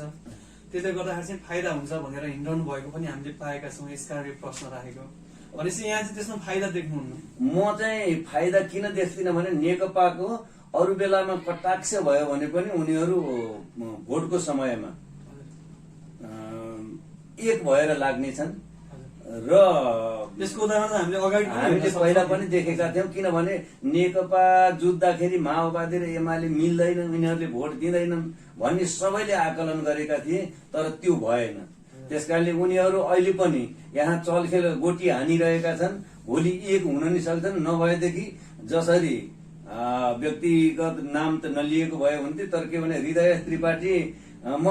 त्यसले गर्दाखेरि चाहिँ फाइदा हुन्छ भनेर हिँड्नु भएको पनि हामीले पाएका छौँ। यसकारण यो प्रश्न राखेको भनेपछि यहाँ चाहिँ त्यसमा फाइदा देख्नुहुन्न? म चाहिँ फाइदा किन देख्दिनँ भने नेकपाको अरू बेलामा कटाक्ष भयो भने पनि उनीहरू भोटको समयमा एक भएर लाग्नेछन् र यसको उदाहरण हामीले पहिला पनि देखेका थियौँ। किनभने नेकपा जुत्दाखेरि माओवादी र एमाले मिल्दैन, यिनीहरूले भोट दिँदैनन् भन्ने सबैले आकलन गरेका थिए, तर त्यो भएन। त्यसकारणले उनीहरू अहिले पनि यहाँ चलखेल गोटी हानिरहेका छन्। भोलि एक हुन नि सक्छन्, नभएदेखि जसरी व्यक्तिगत नाम त नलिएको भए हुन्थ्यो, तर के भने हृदय त्रिपाठी म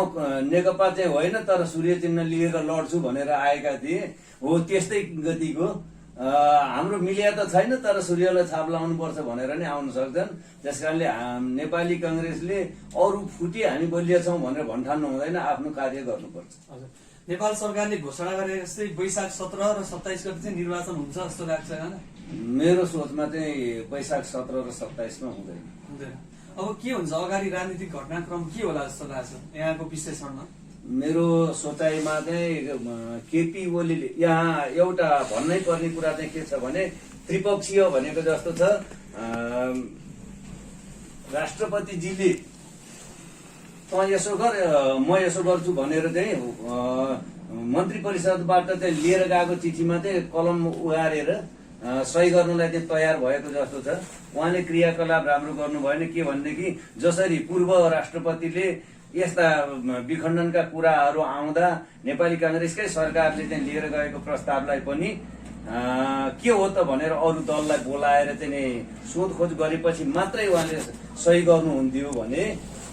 नेकपा चाहिँ होइन तर सूर्य चिन्ह लिएर लड्छु भनेर आएका थिए। हो त्यस्तै गतिको हाम्रो मिलिया त छैन तर सूर्यलाई छाप लाउनु पर्छ भनेर नै आउन सक्छन्। त्यसकारणले नेपाली कांग्रेसले अरू फुटी हामी बलिया छौँ भनेर भन्ठान्नु हुँदैन, आफ्नो कार्य गर्नुपर्छ। हजुर, नेपाल सरकारले घोषणा गरे जस्तै वैशाख 17 र 27 गते चाहिँ निर्वाचन हुन्छ जस्तो लाग्छ हैन? मेरो सोचमा चाहिँ वैशाख 17 र 27 मा हुँदैन। अब के हुन्छ अगाडि राजनीतिक घटनाक्रम के होला जस्तो लाग्छ यहाँको विश्लेषणमा? मेरो सोचाइमा चाहिँ केपी ओलीले यहाँ एउटा भन्नै पर्ने कुरा चाहिँ के छ भने त्रिपक्षीय भनेको जस्तो छ। राष्ट्रपतिजीले त यसो गर म यसो गर्छु भनेर चाहिँ मन्त्री परिषदबाट चाहिँ लिएर गएको चिठीमा चाहिँ कलम उगारेर सही गर्नलाई चाहिँ तयार भएको जस्तो छ। उहाँले क्रियाकलाप राम्रो गर्नु भएन। के भनेदेखि जसरी पूर्व राष्ट्रपतिले यस्ता विखण्डनका कुराहरू आउँदा नेपाली कांग्रेसकै सरकारले चाहिँ लिएर गएको प्रस्तावलाई पनि के हो त भनेर अरू दललाई बोलाएर चाहिँ सोधखोज गरेपछि मात्रै उहाँले सही गर्नुहुन्थ्यो भने,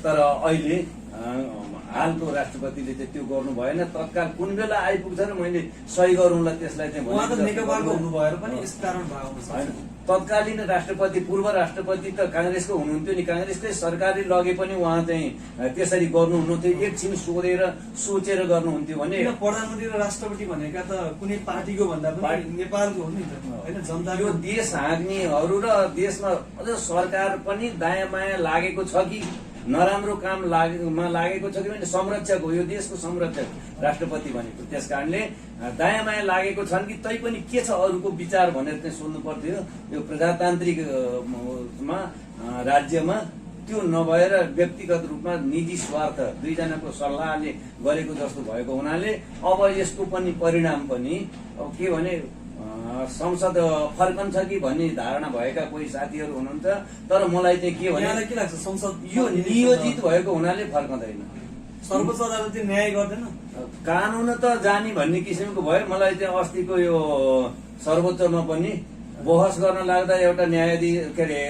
तर अहिले हालको राष्ट्रपतिले चाहिँ त्यो गर्नु भएन। तत्काल कुन बेला आइपुग्छ र मैले सही गरौँला त्यसलाई चाहिँ उहाँ त नेकपाको हुनु भएर पनि यस कारण भएको छैन। तत्कालीन राष्ट्रपति पूर्व राष्ट्रपति त कांग्रेसको हुनुहुन्थ्यो नि, कांग्रेसकै सरकारले लगे पनि उहाँ चाहिँ त्यसरी गर्नुहुन्थ्यो। एकछिन सोधेर सोचेर गर्नुहुन्थ्यो भने प्रधानमन्त्री र राष्ट्रपति भनेका त कुनै पार्टीको भन्दा पनि नेपालको हो नि त हैन, जनता। यो देश हाँक्नेहरू र देशमा अझ सरकार पनि दायाँ बायाँ लागेको छ कि नराम्रो काम लागेको छ कि भने संरक्षक हो, यो देशको संरक्षक राष्ट्रपति भनेको। त्यस कारणले दायाँ बायाँ लागेको छन् कि तै पनि के छ अरूको विचार भनेर चाहिँ सोध्नु पर्थ्यो। यो प्रजातान्त्रिक राज्यमा त्यो नभएर व्यक्तिगत रूपमा निजी स्वार्थ दुईजनाको सल्लाहले गरेको जस्तो भएको हुनाले अब यसको पनि परिणाम पनि अब के भने संसद फर्कन्छ कि भन्ने धारणा भएका कोही साथीहरू हुनुहुन्छ। तर मलाई चाहिँ के भने के लाग्छ संसद यो नियोजित भएको हुनाले फर्कँदैन। सर्वोच्च अदालतले न्याय गर्दैन, कानून त जाने भन्ने किसिमको भयो। मलाई चाहिँ अस्तिको यो सर्वोच्चमा पनि बहस गर्न लाग्दा एउटा न्यायाधीश के अरे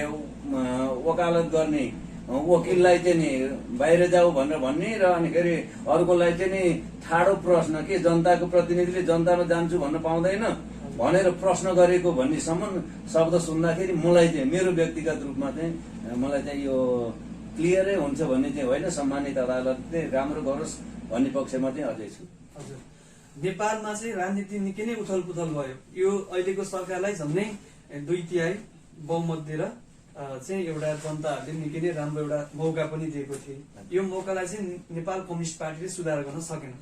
वकालत गर्ने वकिललाई चाहिँ नि बाहिर जाऊ भनेर भन्ने र अनि फेरि अर्कोलाई चाहिँ नि ठाडो प्रश्न के जनताको प्रतिनिधिले जनतामा जान्छु भन्न पाउँदैन भनेर प्रश्न गरेको भन्नेसम्म शब्द सुन्दाखेरि मलाई चाहिँ मेरो व्यक्तिगत रूपमा चाहिँ मलाई चाहिँ यो क्लियरै हुन्छ भन्ने चाहिँ होइन, सम्मानित अदालतले राम्रो गरोस् भन्ने पक्षमा चाहिँ अझै छु। हजुर, नेपालमा चाहिँ राजनीति निकै नै उथल पुथल भयो। यो अहिलेको सरकारलाई झन्नै 2/3 बहुमत दिएर चाहिँ एउटा जनताहरूले निकै नै राम्रो एउटा मौका पनि दिएको थिए। यो मौकालाई चाहिँ नेपाल कम्युनिस्ट पार्टीले सुधार गर्न सकेन।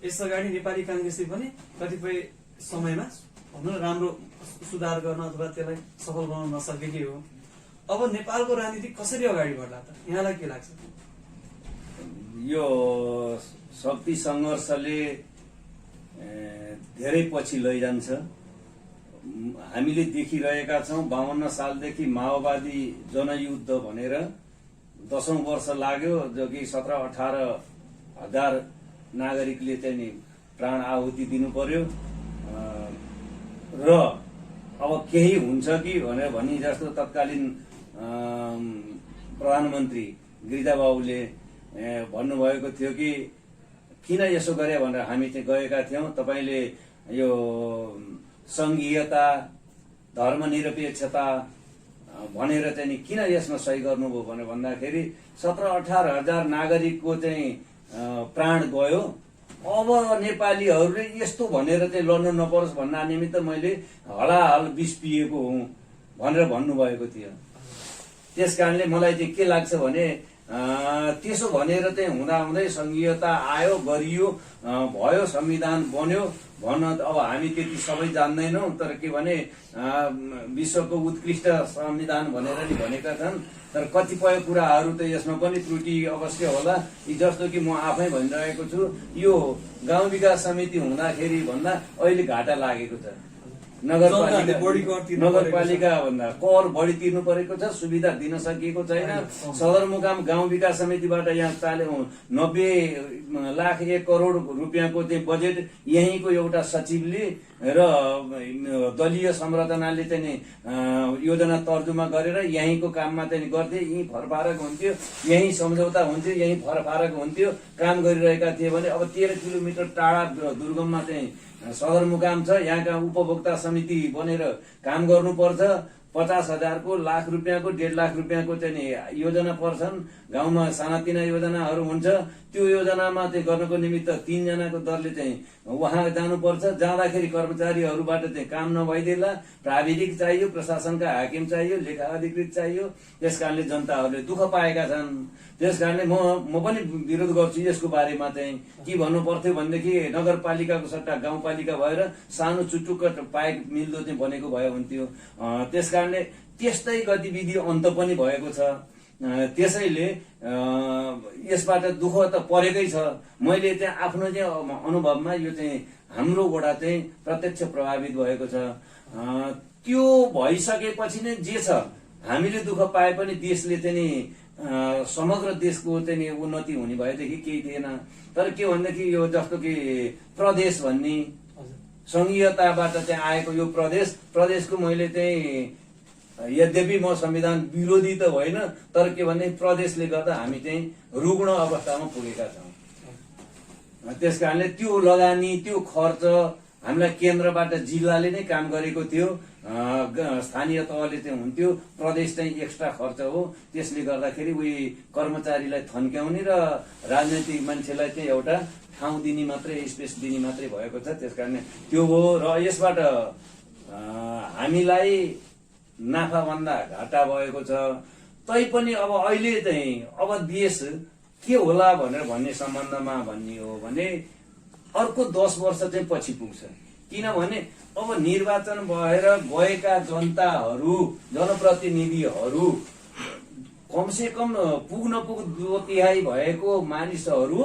यस अगाडि नेपाली कांग्रेसले पनि कतिपय समयमा भनौँ न राम्रो सुधार गर्न अथवा त्यसलाई सफल बनाउन नसकेकै हो। अब नेपालको राजनीति कसरी अगाडि बढ्ला त यहाँलाई के लाग्छ? यो शक्ति सङ्घर्षले धेरै पछि लैजान्छ। हामीले देखिरहेका छौँ 52 सालदेखि माओवादी जनयुद्ध भनेर 10औं वर्ष लाग्यो, जो कि 17-18 हजार नागरिकले चाहिँ नि प्राण आहुति दिनु पर्यो र अब केही हुन्छ कि भनेर भनी जस्तो तत्कालीन प्रधानमन्त्री गिरिजाबाबुले भन्नुभएको थियो कि किन यसो गरे भनेर हामी चाहिँ गएका थियौँ। तपाईँले यो संघीयता धर्मनिरपेक्षता भनेर चाहिँ नि किन यसमा सही गर्नुभयो भनेर भन्दाखेरि 17-18 हजार नागरिकको चाहिँ प्राण गयो। अब नेपालीहरूले यस्तो भनेर चाहिँ लड्नु नपरोस् भन्ना निमित्त मैले हलाहल विष पिएको हुँ भनेर भन्नुभएको थियो। त्यस कारणले मलाई चाहिँ के लाग्छ भने त्यसो भनेर चाहिँ हुँदाहुँदै संघीयता आयो, गरियो, भयो, संविधान बन्यो भन्न अब हामी त्यति सबै जान्दैनौँ। तर के भने विश्वको उत्कृष्ट संविधान भनेर नि भनेका छन्, तर कतिपय कुराहरू त यसमा पनि त्रुटि अवश्य होला। जस्तो कि म आफै भनिरहेको छु, यो गाउँ विकास समिति हुँदाखेरि भन्दा अहिले घाटा लागेको छ। जनताहरूले बढी कर तिर्नु परेको छ। नगरपालिका भन्दा कर बढी तिर्नु परेको छ, सुविधा दिन सकिएको छैन। सदरमुकाम गाउँ विकास समितिबाट यहाँ 90 लाख 1 करोड रुपियाँको चाहिँ बजेट यहीँको एउटा सचिवले र दलीय संरचनाले चाहिँ नि योजना तर्जुमा गरेर यहीँको काममा चाहिँ गर्थे। यहीँ फरफारक हुन्थ्यो, यहीँ सम्झौता हुन्थ्यो, यहीँ फरफारक हुन्थ्यो, काम गरिरहेका थिए भने अब 13 किलोमिटर टाढा दुर्गममा चाहिँ सदरमुकाम छ। यहाँका उपभोक्ता समिति बनेर काम गर्नुपर्छ। 50,000 को लाख रुपियाँको 1.5 लाख रुपियाँको चाहिँ नि योजना पर्छन्। गाउँमा सानातिना योजनाहरू हुन्छ। त्यो योजनामा चाहिँ गर्नको निमित्त 3 जनाको दलले चाहिँ वहाँ जानुपर्छ। जाँदाखेरि कर्मचारीहरूबाट चाहिँ काम नभइदेला। प्राविधिक चाहियो, प्रशासनका हाकिम चाहियो, लेखा अधिकृत चाहियो। त्यसकारणले जनताहरूले दुःख पाएका छन्। त्यसकारणले म पनि विरोध गर्छु यसको बारेमा चाहिँ। के भन्नु पर्थ्यो भनेदेखि नगरपालिकाको सट्टा गाउँपालिका भएर सानो चुटुक्क पाइप मिल्दो चाहिँ बनेको भए हुन्थ्यो। त्यसकारणले त्यस्तै गतिविधि अन्त पनि भएको छ। त्यसैले यसबाट दुःख त परेकै छ। मैले चाहिँ आफ्नो चाहिँ अनुभवमा यो चाहिँ हाम्रो वडा चाहिँ प्रत्यक्ष प्रभावित भएको छ। त्यो भइसकेपछि नै जे छ हामीले दुःख पाए पनि देशले चाहिँ नि समग्र देशको चाहिँ नि उन्नति हुने भएदेखि केही थिएन। तर के भनेदेखि यो जस्तो कि प्रदेश भन्ने संघीयताबाट चाहिँ आएको यो प्रदेशको मैले चाहिँ यद्यपि म संविधान विरोधी त होइन, तर के भने प्रदेशले गर्दा हामी चाहिँ रुग्ण अवस्थामा पुगेका छौँ। त्यसकारणले त्यो लगानी, त्यो खर्च हामीलाई केन्द्रबाट जिल्लाले नै काम गरेको थियो, स्थानीय तहले चाहिँ हुन्थ्यो। प्रदेश चाहिँ एक्स्ट्रा खर्च हो। त्यसले गर्दाखेरि उही कर्मचारीलाई थन्क्याउने र राजनैतिक मान्छेलाई चाहिँ एउटा ठाउँ दिने मात्रै, स्पेस दिने मात्रै भएको छ। त्यसकारणले त्यो हो। र यसबाट हामीलाई नाफा भन्दा घाटा भएको छ। तैपनि अब अहिले चाहिँ अब देश के होला भनेर भन्ने सम्बन्धमा भन्ने हो भने अर्को 10 वर्ष चाहिँ पछि पुग्छ। किनभने अब निर्वाचन भएर गएका जनताहरू, जनप्रतिनिधिहरू कमसे कम पुग 2/3 भएको मानिसहरू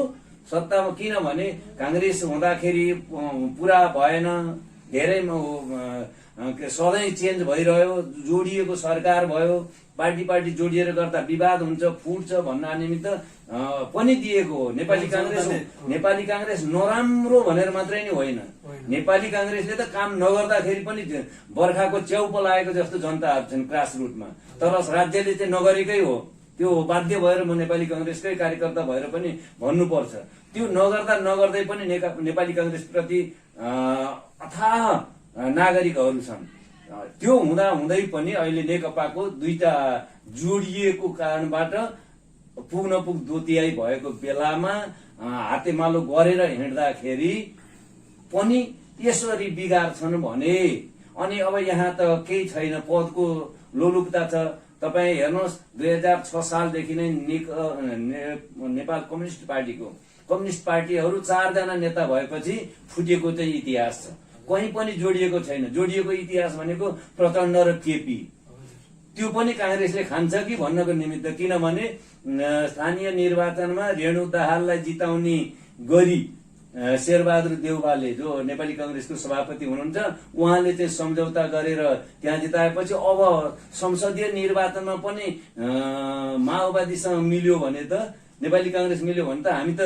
सत्तामा, किनभने कांग्रेस हुँदाखेरि पुरा भएन, धेरै सधैँ चेन्ज भइरह्यो, जोडिएको सरकार भयो, पार्टी जोडिएर गर्दा विवाद हुन्छ, फुट्छ भन्ने निमित्त पनि दिएको हो। नेपाली कांग्रेस नराम्रो भनेर मात्रै नै होइन, नेपाली कांग्रेसले त काम नगर्दाखेरि पनि बर्खाको च्याउ पलाएको जस्तो जनताहरू छन् ग्रास रुटमा। तर राज्यले चाहिँ नगरेकै हो। त्यो बाध्य भएर म नेपाली कांग्रेसकै कार्यकर्ता भएर पनि भन्नुपर्छ। त्यो नगर्दै पनि नेपाली कांग्रेस प्रति अथाह नागरिकहरू छन्। त्यो हुँदै पनि अहिले नेकपाको 2टा जोडिएको कारणबाट पुग 2/3 भएको बेलामा हातेमालो गरेर हिँड्दाखेरि पनि यसरी बिगार्छन् भने अनि अब यहाँ त केही छैन, पदको लोलुपता छ। तपाईँ हेर्नुहोस् 2006 सालदेखि नै नेपाल कम्युनिस्ट पार्टीहरू 4 जना नेता भएपछि फुटेको चाहिँ इतिहास छ। कहीँ पनि जोडिएको छैन। जोडिएको इतिहास भनेको प्रचण्ड र केपी। त्यो पनि कांग्रेसले खान्छ कि भन्नको निमित्त, किनभने स्थानीय निर्वाचनमा रेणु दाहाललाई जिताउने गरी शेरबहादुर देउवाले जो नेपाली कांग्रेसको सभापति हुनुहुन्छ उहाँले चाहिँ सम्झौता गरेर त्यहाँ जिताएपछि अब संसदीय निर्वाचनमा पनि माओवादीसँग मिल्यो भने त, नेपाली कांग्रेस मिल्यो भने त हामी त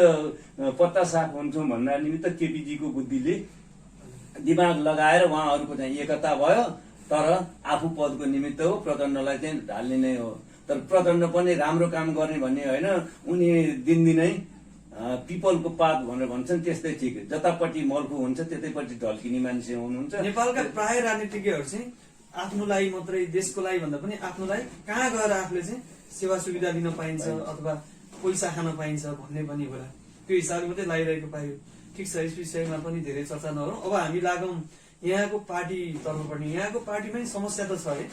पत्ता साफ हुन्छौँ भन्दा निमित्त केपीजीको बुद्धिले दिमाग लगाएर उहाँहरूको चाहिँ एकता भयो। तर आफू पदको निमित्त हो, प्रचण्डलाई चाहिँ ढाल्ने नै हो। तर प्रचण्ड पनि राम्रो काम गर्ने भन्ने होइन, उनी दिनदिनै पिपलको पात भनेर भन्छन् त्यस्तै ठिक, जतापट्टि मर्खु हुन्छ त्यतैपट्टि ढल्किने मान्छे हुनुहुन्छ। नेपालका प्राय राजनीतिज्ञहरू चाहिँ आफ्नो लागि मात्रै, देशको लागि भन्दा पनि आफ्नो लागि कहाँ गएर आफूले चाहिँ सेवा सुविधा लिन पाइन्छ अथवा पैसा खान पाइन्छ भन्ने पनि होला। त्यो हिसाबले मात्रै लागिरहेको पाइयो। ठिक छ, यस विषयमा पनि धेरै चर्चा नगरौँ। अब हामी लागौँ यहाँको पार्टी तर्फबाट। यहाँको पार्टीमै समस्या त छ है।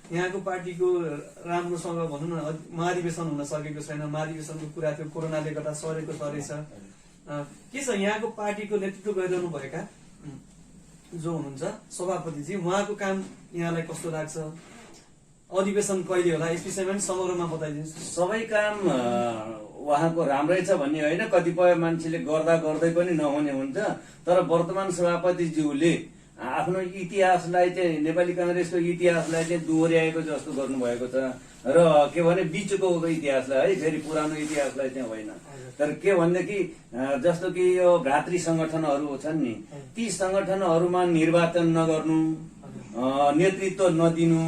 यहाँको पार्टीको राम्रोसँग भनौँ न महाधिवेशन हुन सकेको छैन। महाधिवेशनको कुरा थियो, कोरोनाले गर्दा सरेको सरेछ। के छ यहाँको पार्टीको नेतृत्व गरिरहनु भएका जो हुनुहुन्छ सभापतिजी, उहाँको काम यहाँलाई कस्तो लाग्छ? अधिवेशन कहिले होला यस विषयमा पनि समग्रमा बताइदिनुहोस्। सबै काम उहाँको राम्रै छ भन्ने होइन, कतिपय मान्छेले गर्दै पनि नहुने हुन्छ। तर वर्तमान सभापतिज्यूले आफ्नो इतिहासलाई चाहिँ नेपाली काङ्ग्रेसको इतिहासलाई चाहिँ दोहोऱ्याएको जस्तो गर्नुभएको छ र के भने बिचको इतिहासलाई है फेरि पुरानो इतिहासलाई चाहिँ होइन। तर के भनेदेखि जस्तो कि यो भातृ संगठनहरू छन् नि, ती संगठनहरूमा निर्वाचन नगर्नु, नेतृत्व नदिनु,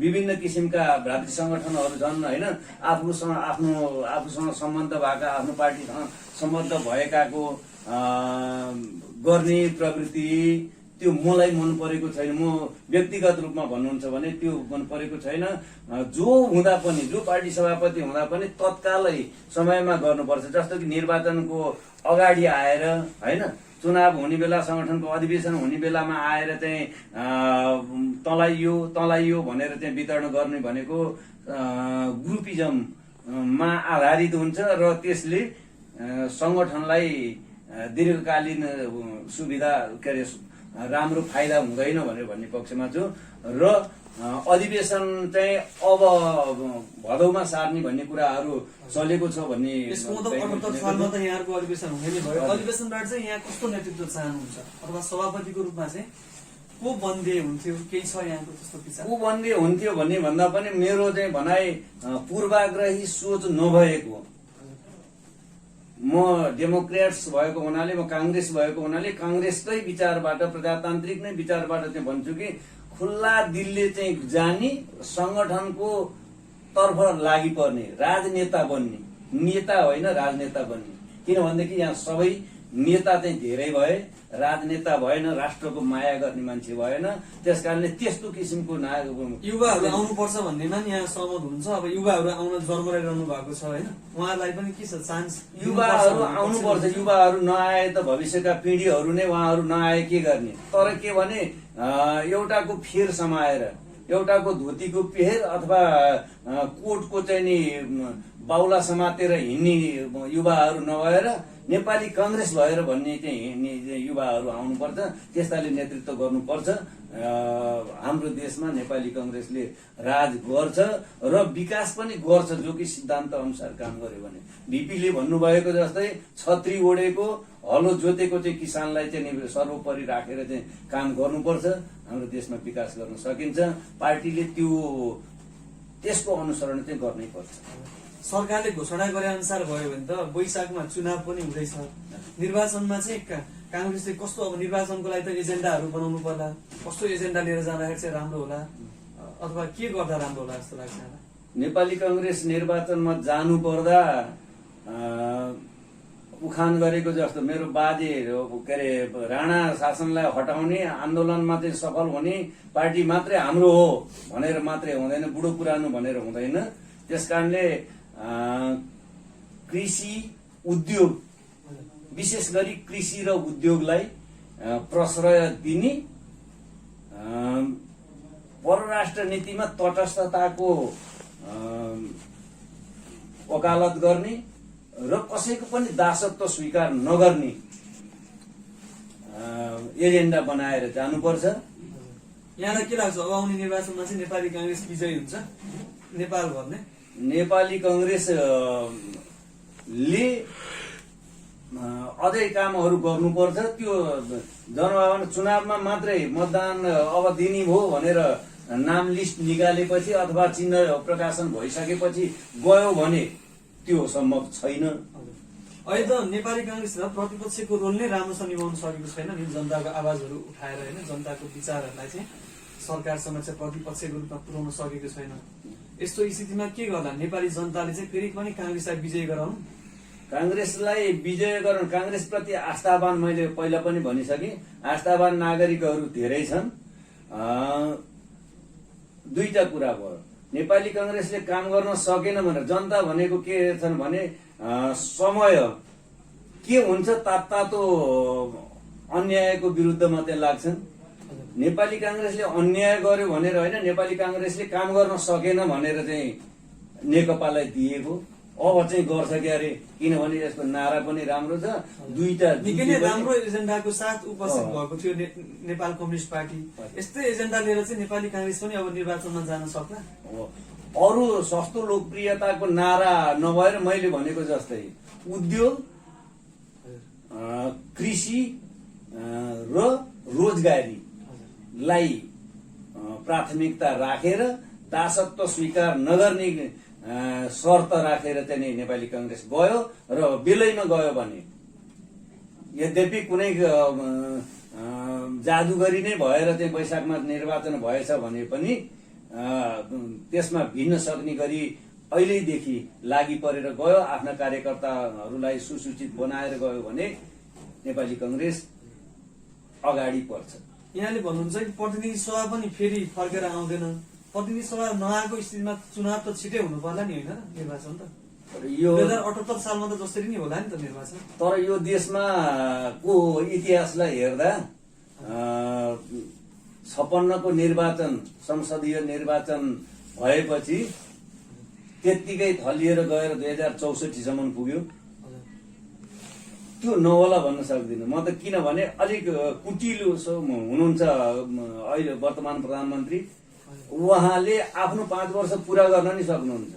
विभिन्न किसिमका भ्रातृ संगठनहरू छन् होइन, आफूसँग सम्बन्ध भएका, आफ्नो पार्टीसँग सम्बन्ध भएकाको गर्ने प्रवृत्ति त्यो मलाई मन परेको छैन। म व्यक्तिगत रूपमा भन्नुहुन्छ भने त्यो मन परेको छैन। जो हुँदा पनि, जो पार्टी सभापति हुँदा पनि तत्कालै समयमा गर्नुपर्छ। जस्तो कि निर्वाचनको अगाडि आएर होइन, चुनाव हुने बेला, संगठनको अधिवेशन हुने बेलामा आएर चाहिँ तँलाई यो भनेर चाहिँ वितरण गर्ने भनेको ग्रुपिजममा आधारित हुन्छ र त्यसले संगठनलाई दीर्घकालीन सुविधा के अरे राम्रो फाइदा हुँदैन भनेर भन्ने पक्षमा छु। र अधिवेशन चाहिँ अब भदौमा सार्ने भन्ने कुराहरू चलेको छ भन्ने। यसको मतलब 78 सालमा त यहाँको अधिवेशन हुने नै भयो। अधिवेशनबाट चाहिँ यहाँ कस्तो नेतृत्व चाहनुहुन्छ, अथवा सभापतिको रूपमा चाहिँ को बन्दे हुन्थ्यो, केही छ यहाँको त्यस्तो विचार? को बन्दे हुन्थ्यो भन्ने भन्दा पनि मेरो चाहिँ भनाइ पूर्वाग्रही सोच नभएको, म डेमोक्रेट्स भएको हुनाले, म काङ्ग्रेस भएको हुनाले काङ्ग्रेसकै विचारबाट, प्रजातान्त्रिक नै विचारबाट चाहिँ भन्छु कि खुल्ला दिलले चाहिँ जाने, संगठनको तर्फ लागि पर्ने, राजनेता बन्ने, नेता होइन राजनेता बन्ने। किनभनेदेखि यहाँ सबै नेता चाहिँ धेरै भए, राजनेता भएन, राष्ट्रको माया गर्ने मान्छे भएन। त्यसकारणले त्यस्तो किसिमको युवाहरू आउनुपर्छ भन्नेमा नि यहाँ सहमत हुन्छ। अब युवाहरू आउन जन्मराइरहनु भएको छ होइन, उहाँहरूलाई पनि के छ चान्स? युवाहरू आउनुपर्छ। युवाहरू नआए त भविष्यका पिँढीहरू नै उहाँहरू नआए के गर्ने? तर के भने एउटाको फेर समाएर, एउटाको धोतीको पेहेर अथवा कोटको चाहिँ नि बाहुला समातेर हिँड्ने युवाहरू नभएर नेपाली काङ्ग्रेस भएर भन्ने चाहिँ हिँड्ने युवाहरू आउनुपर्छ। त्यस्ताले नेतृत्व गर्नुपर्छ। हाम्रो देशमा नेपाली काङ्ग्रेसले राज गर्छ र विकास पनि गर्छ, जो कि सिद्धान्त अनुसार काम गर्यो भने। भिपीले भन्नुभएको जस्तै छत्री ओढेको, हलो जोतेको चाहिँ किसानलाई चाहिँ सर्वोपरि राखेर चाहिँ काम गर्नुपर्छ। हाम्रो देशमा विकास गर्न सकिन्छ। पार्टीले त्यसको अनुसरण चाहिँ गर्नै पर्छ। सरकारले घोषणा गरे अनुसार भयो भने त वैशाखमा चुनाव पनि हुँदैछ। निर्वाचनमा चाहिँ काङ्ग्रेसले कस्तो, अब निर्वाचनको लागि त एजेन्डाहरू बनाउनु पर्ला, कस्तो एजेन्डा लिएर जाँदाखेरि चाहिँ राम्रो होला, अथवा के गर्दा राम्रो होला जस्तो लाग्छ? नेपाली काङ्ग्रेस निर्वाचनमा जानु पर्दा उखान गरेको जस्तो मेरो बाजे के अरे राणा शासनलाई हटाउने आन्दोलनमा चाहिँ सफल हुने पार्टी मात्रै हाम्रो हो भनेर मात्रै हुँदैन, बुढो पुरानो भनेर हुँदैन। त्यसकारणले कृषि उद्योग, विशेष गरी कृषि र उद्योगलाई प्रश्रय दिने, परराष्ट्र नीतिमा तटस्थताको वकालत गर्ने र कसैको पनि दासत्व स्वीकार नगर्ने एजेन्डा बनाएर जानुपर्छ। यहाँलाई के लाग्छ, अब आउने निर्वाचनमा चाहिँ नेपाली काङ्ग्रेस विजयी हुन्छ नेपाल भन्ने? नेपाली काङ्ग्रेसले अझै कामहरू गर्नुपर्छ। त्यो जनआन्दोलन चुनावमा मात्रै मतदान अब दिने भयो भनेर नाम लिस्ट निकालेपछि अथवा चिन्ह प्रकाशन भइसकेपछि गयो भने त्यो सम्भव छैन। अहिले त नेपाली काङ्ग्रेस र प्रतिपक्षको रोल नै राम्रोसँग निभाउन सकेको छैन नि। जनताको आवाजहरू उठाएर होइन, जनताको विचारहरूलाई चाहिँ सरकार समक्ष प्रतिपक्षको रूपमा पुर्याउन सकेको छैन। यस्तो स्थितिमा के गर्ला नेपाली जनताले चाहिँ फेरि पनि काङ्ग्रेसलाई विजय गराउनु? काङ्ग्रेसलाई विजय गराउनु, काङ्ग्रेस प्रति आस्थावान, मैले पहिला पनि भनिसकेँ, आस्थावान नागरिकहरू धेरै छन्। दुईटा कुरा भयो, नेपाली काङ्ग्रेसले काम गर्न सकेन भनेर जनता भनेको के छन् भने समय के हुन्छ तातो अन्यायको विरुद्धमा चाहिँ लाग्छन्। नेपाली काङ्ग्रेसले अन्याय गर्यो भनेर होइन, नेपाली काङ्ग्रेसले काम गर्न सकेन भनेर चाहिँ नेकपालाई दिएको, अब चाहिँ गर्छ के अरे, किनभने यसको नारा पनि राम्रो छ। दुईटा निकै नै राम्रो एजेन्डाको साथ उपस्थित भएको थियो नेपाल कम्युनिस्ट पार्टी। यस्तै एजेन्डा लिएर चाहिँ नेपाली काङ्ग्रेस पनि अब निर्वाचनमा जान सक्ला? अरू सस्तो लोकप्रियताको नारा नभएर मैले भनेको जस्तै उद्योग, कृषि र रोजगारीलाई प्राथमिकता राखेर दासत्व स्वीकार नगर्ने शर्त राखेर चाहिँ नि नेपाली कांग्रेस गयो र बेलैमा गयो भने यद्यपि कुनै जादुगरी नै भएर चाहिँ वैशाखमा निर्वाचन भएछ भने पनि त्यसमा भिन्न सक्ने गरी अहिलेदेखि लागि परेर गयो, आफ्ना कार्यकर्ताहरूलाई सुसूचित बनाएर गयो भने नेपाली कांग्रेस अगाडि पर्छ। यहाँले भन्नुहुन्छ कि प्रतिनिधि सभा पनि फेरि फर्केर आउँदैन, प्रतिनिधि सभा नआएको स्थितिमा चुनाव त छिटै हुनु पर्ला नि, होइन निर्वाचन त? यो 2078 सालमा त जसरी नै होला नि त निर्वाचन। तर यो देशमा को इतिहासलाई हेर्दा 56 को निर्वाचन, संसदीय निर्वाचन भएपछि त्यत्तिकै थलिएर गएर 2064 सम्म पुग्यो। त्यो नहोला भन्न सक्दिनँ म त, किनभने अलिक कुटिलो हुनुहुन्छ अहिले वर्तमान प्रधानमन्त्री, उहाँले आफ्नो 5 वर्ष पूरा गर्न नि सक्नुहुन्छ।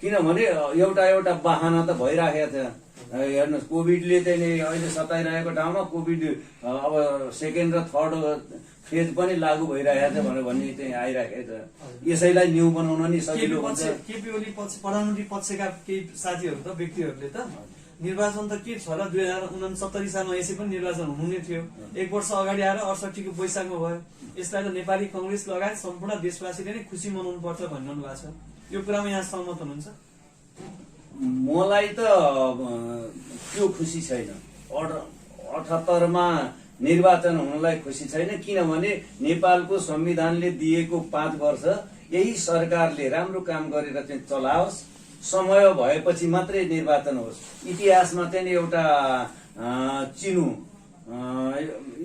किनभने एउटा बहाना त भइराखेको छ। हेर्नुहोस्, कोभिडले चाहिँ नि अहिले सताइरहेको ठाउँमा कोभिड अब सेकेन्ड र थर्ड फेज पनि लागू भइरहेको छ भन्ने चाहिँ आइराखेको छ। यसैलाई न्यू बनाउन नि सजिलो हुन्छ। केपी ओली प्रधानमन्त्री पक्षका केही साथीहरू त, व्यक्तिहरूले त निर्वाचन त के छ र 2069 सालमा यसै पनि निर्वाचन हुनु नै थियो, 1 वर्ष अगाडि आएर 68 को वैशाखमा भयो। यसलाई त नेपाली कांग्रेस लगायत सम्पूर्ण देशवासीले नै खुसी मनाउनु पर्छ भनिरहनु भएको छ। यो कुरामा यहाँ सहमत हुनुहुन्छ? मलाई त त्यो खुसी छैन। 78 मा निर्वाचन हुनलाई खुसी छैन, किनभने नेपालको संविधानले दिएको 5 वर्ष यही सरकारले राम्रो काम गरेर चाहिँ चलाओस्, समय भएपछि मात्रै निर्वाचन होस्, इतिहासमा चाहिँ एउटा चिनो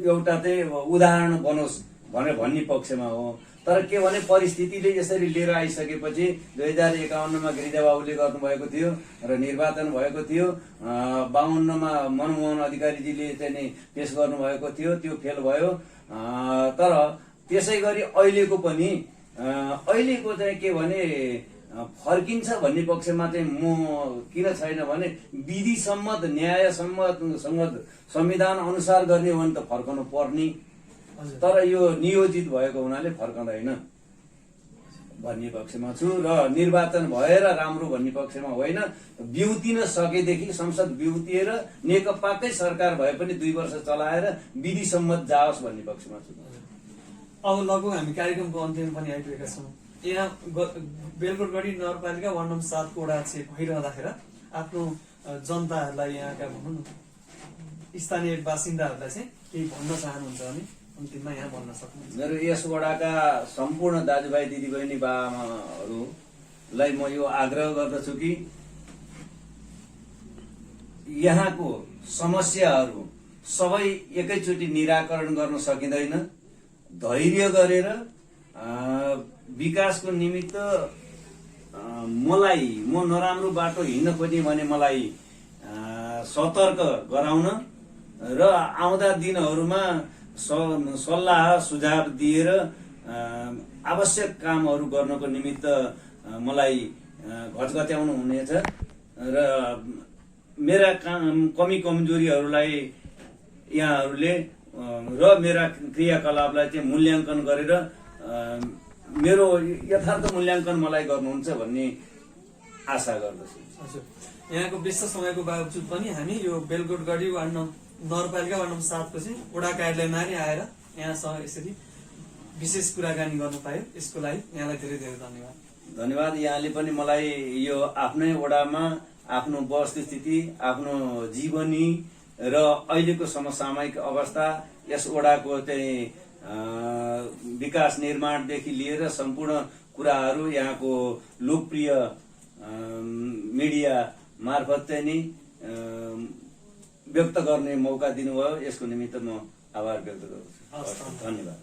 एउटा चाहिँ उदाहरण बनोस् भनेर भन्ने पक्षमा हो। तर के भने परिस्थितिले यसरी लिएर आइसकेपछि 2051 मा गिरिजाबाबुले गर्नुभएको थियो र निर्वाचन भएको थियो, 52 मा मनमोहन अधिकारीजीले चाहिँ नि पेश गर्नुभएको थियो, त्यो फेल भयो। तर त्यसै गरी अहिलेको पनि अहिलेको चाहिँ के भने फर्किन्छ भन्ने पक्षमा चाहिँ म किन छैन भने विधि सम्मत, न्याय सम्मत, संविधान अनुसार गर्ने हो भने त फर्कनु पर्ने, तर यो नियोजित भएको हुनाले फर्कँदैन भन्ने पक्षमा छु। र निर्वाचन भएर राम्रो भन्ने पक्षमा होइन। बिउतिन सकेदेखि संसद बिउतिएर नेकपाकै सरकार भए पनि 2 वर्ष चलाएर विधि सम्मत जाओस् भन्ने पक्षमा छु। अब लगभग हामी कार्यक्रमको अन्त्यमा पनि आइपुगेका छौँ। यहाँ बेलकोटगढी नगरपालिका वार्ड नम्बर 7 को वडा चाहिँ भइरहँदाखेरि आफ्नो जनताहरूलाई, यहाँका भनौँ न स्थानीय बासिन्दाहरूलाई चाहिँ केही भन्न चाहनुहुन्छ भने अन्तिममा यहाँ भन्न सक्नुहुन्छ? मेरो यस वडाका सम्पूर्ण दाजुभाइ दिदीबहिनी बाआमाहरूलाई म यो आग्रह गर्दछु कि यहाँको समस्याहरू सबै एकैचोटि निराकरण गर्न सकिँदैन। धैर्य गरेर विकासको निमित्त म नराम्रो बाटो हिँड्न खोज्ने भने मलाई सतर्क गराउन र आउँदा दिनहरूमा सल्लाह सुझाव दिएर आवश्यक कामहरू गर्नको निमित्त मलाई घचघच्याउनु हुनेछ र मेरा कमी कमजोरीहरूलाई यहाँहरूले र मेरा क्रियाकलापलाई चाहिँ मूल्याङ्कन गरेर मेरो यथार्थ मूल्याङ्कन मलाई गर्नुहुन्छ भन्ने आशा गर्दछु। हजुर, यहाँको व्यस्त समयको बावजुद पनि हामी यो बेलकोटगढी नगरपालिका वार्ड नम्बर 7 को चाहिँ वडा कार्यालयमा नै आएर यहाँसँग यसरी विशेष कुराकानी गर्न पायो, यसको लागि यहाँलाई धेरै धेरै धन्यवाद। धन्यवाद। यहाँले पनि मलाई यो आफ्नै वडामा आफ्नो वस्तुस्थिति, आफ्नो जीवनी र अहिलेको समसामयिक अवस्था, यस वडाको चाहिँ विकास निर्माणदेखि लिएर सम्पूर्ण कुराहरू यहाँको लोकप्रिय मिडिया मार्फत चाहिँ नि व्यक्त गर्ने मौका दिनुभयो, यसको निमित्त म आभार व्यक्त गर्दछु। धन्यवाद।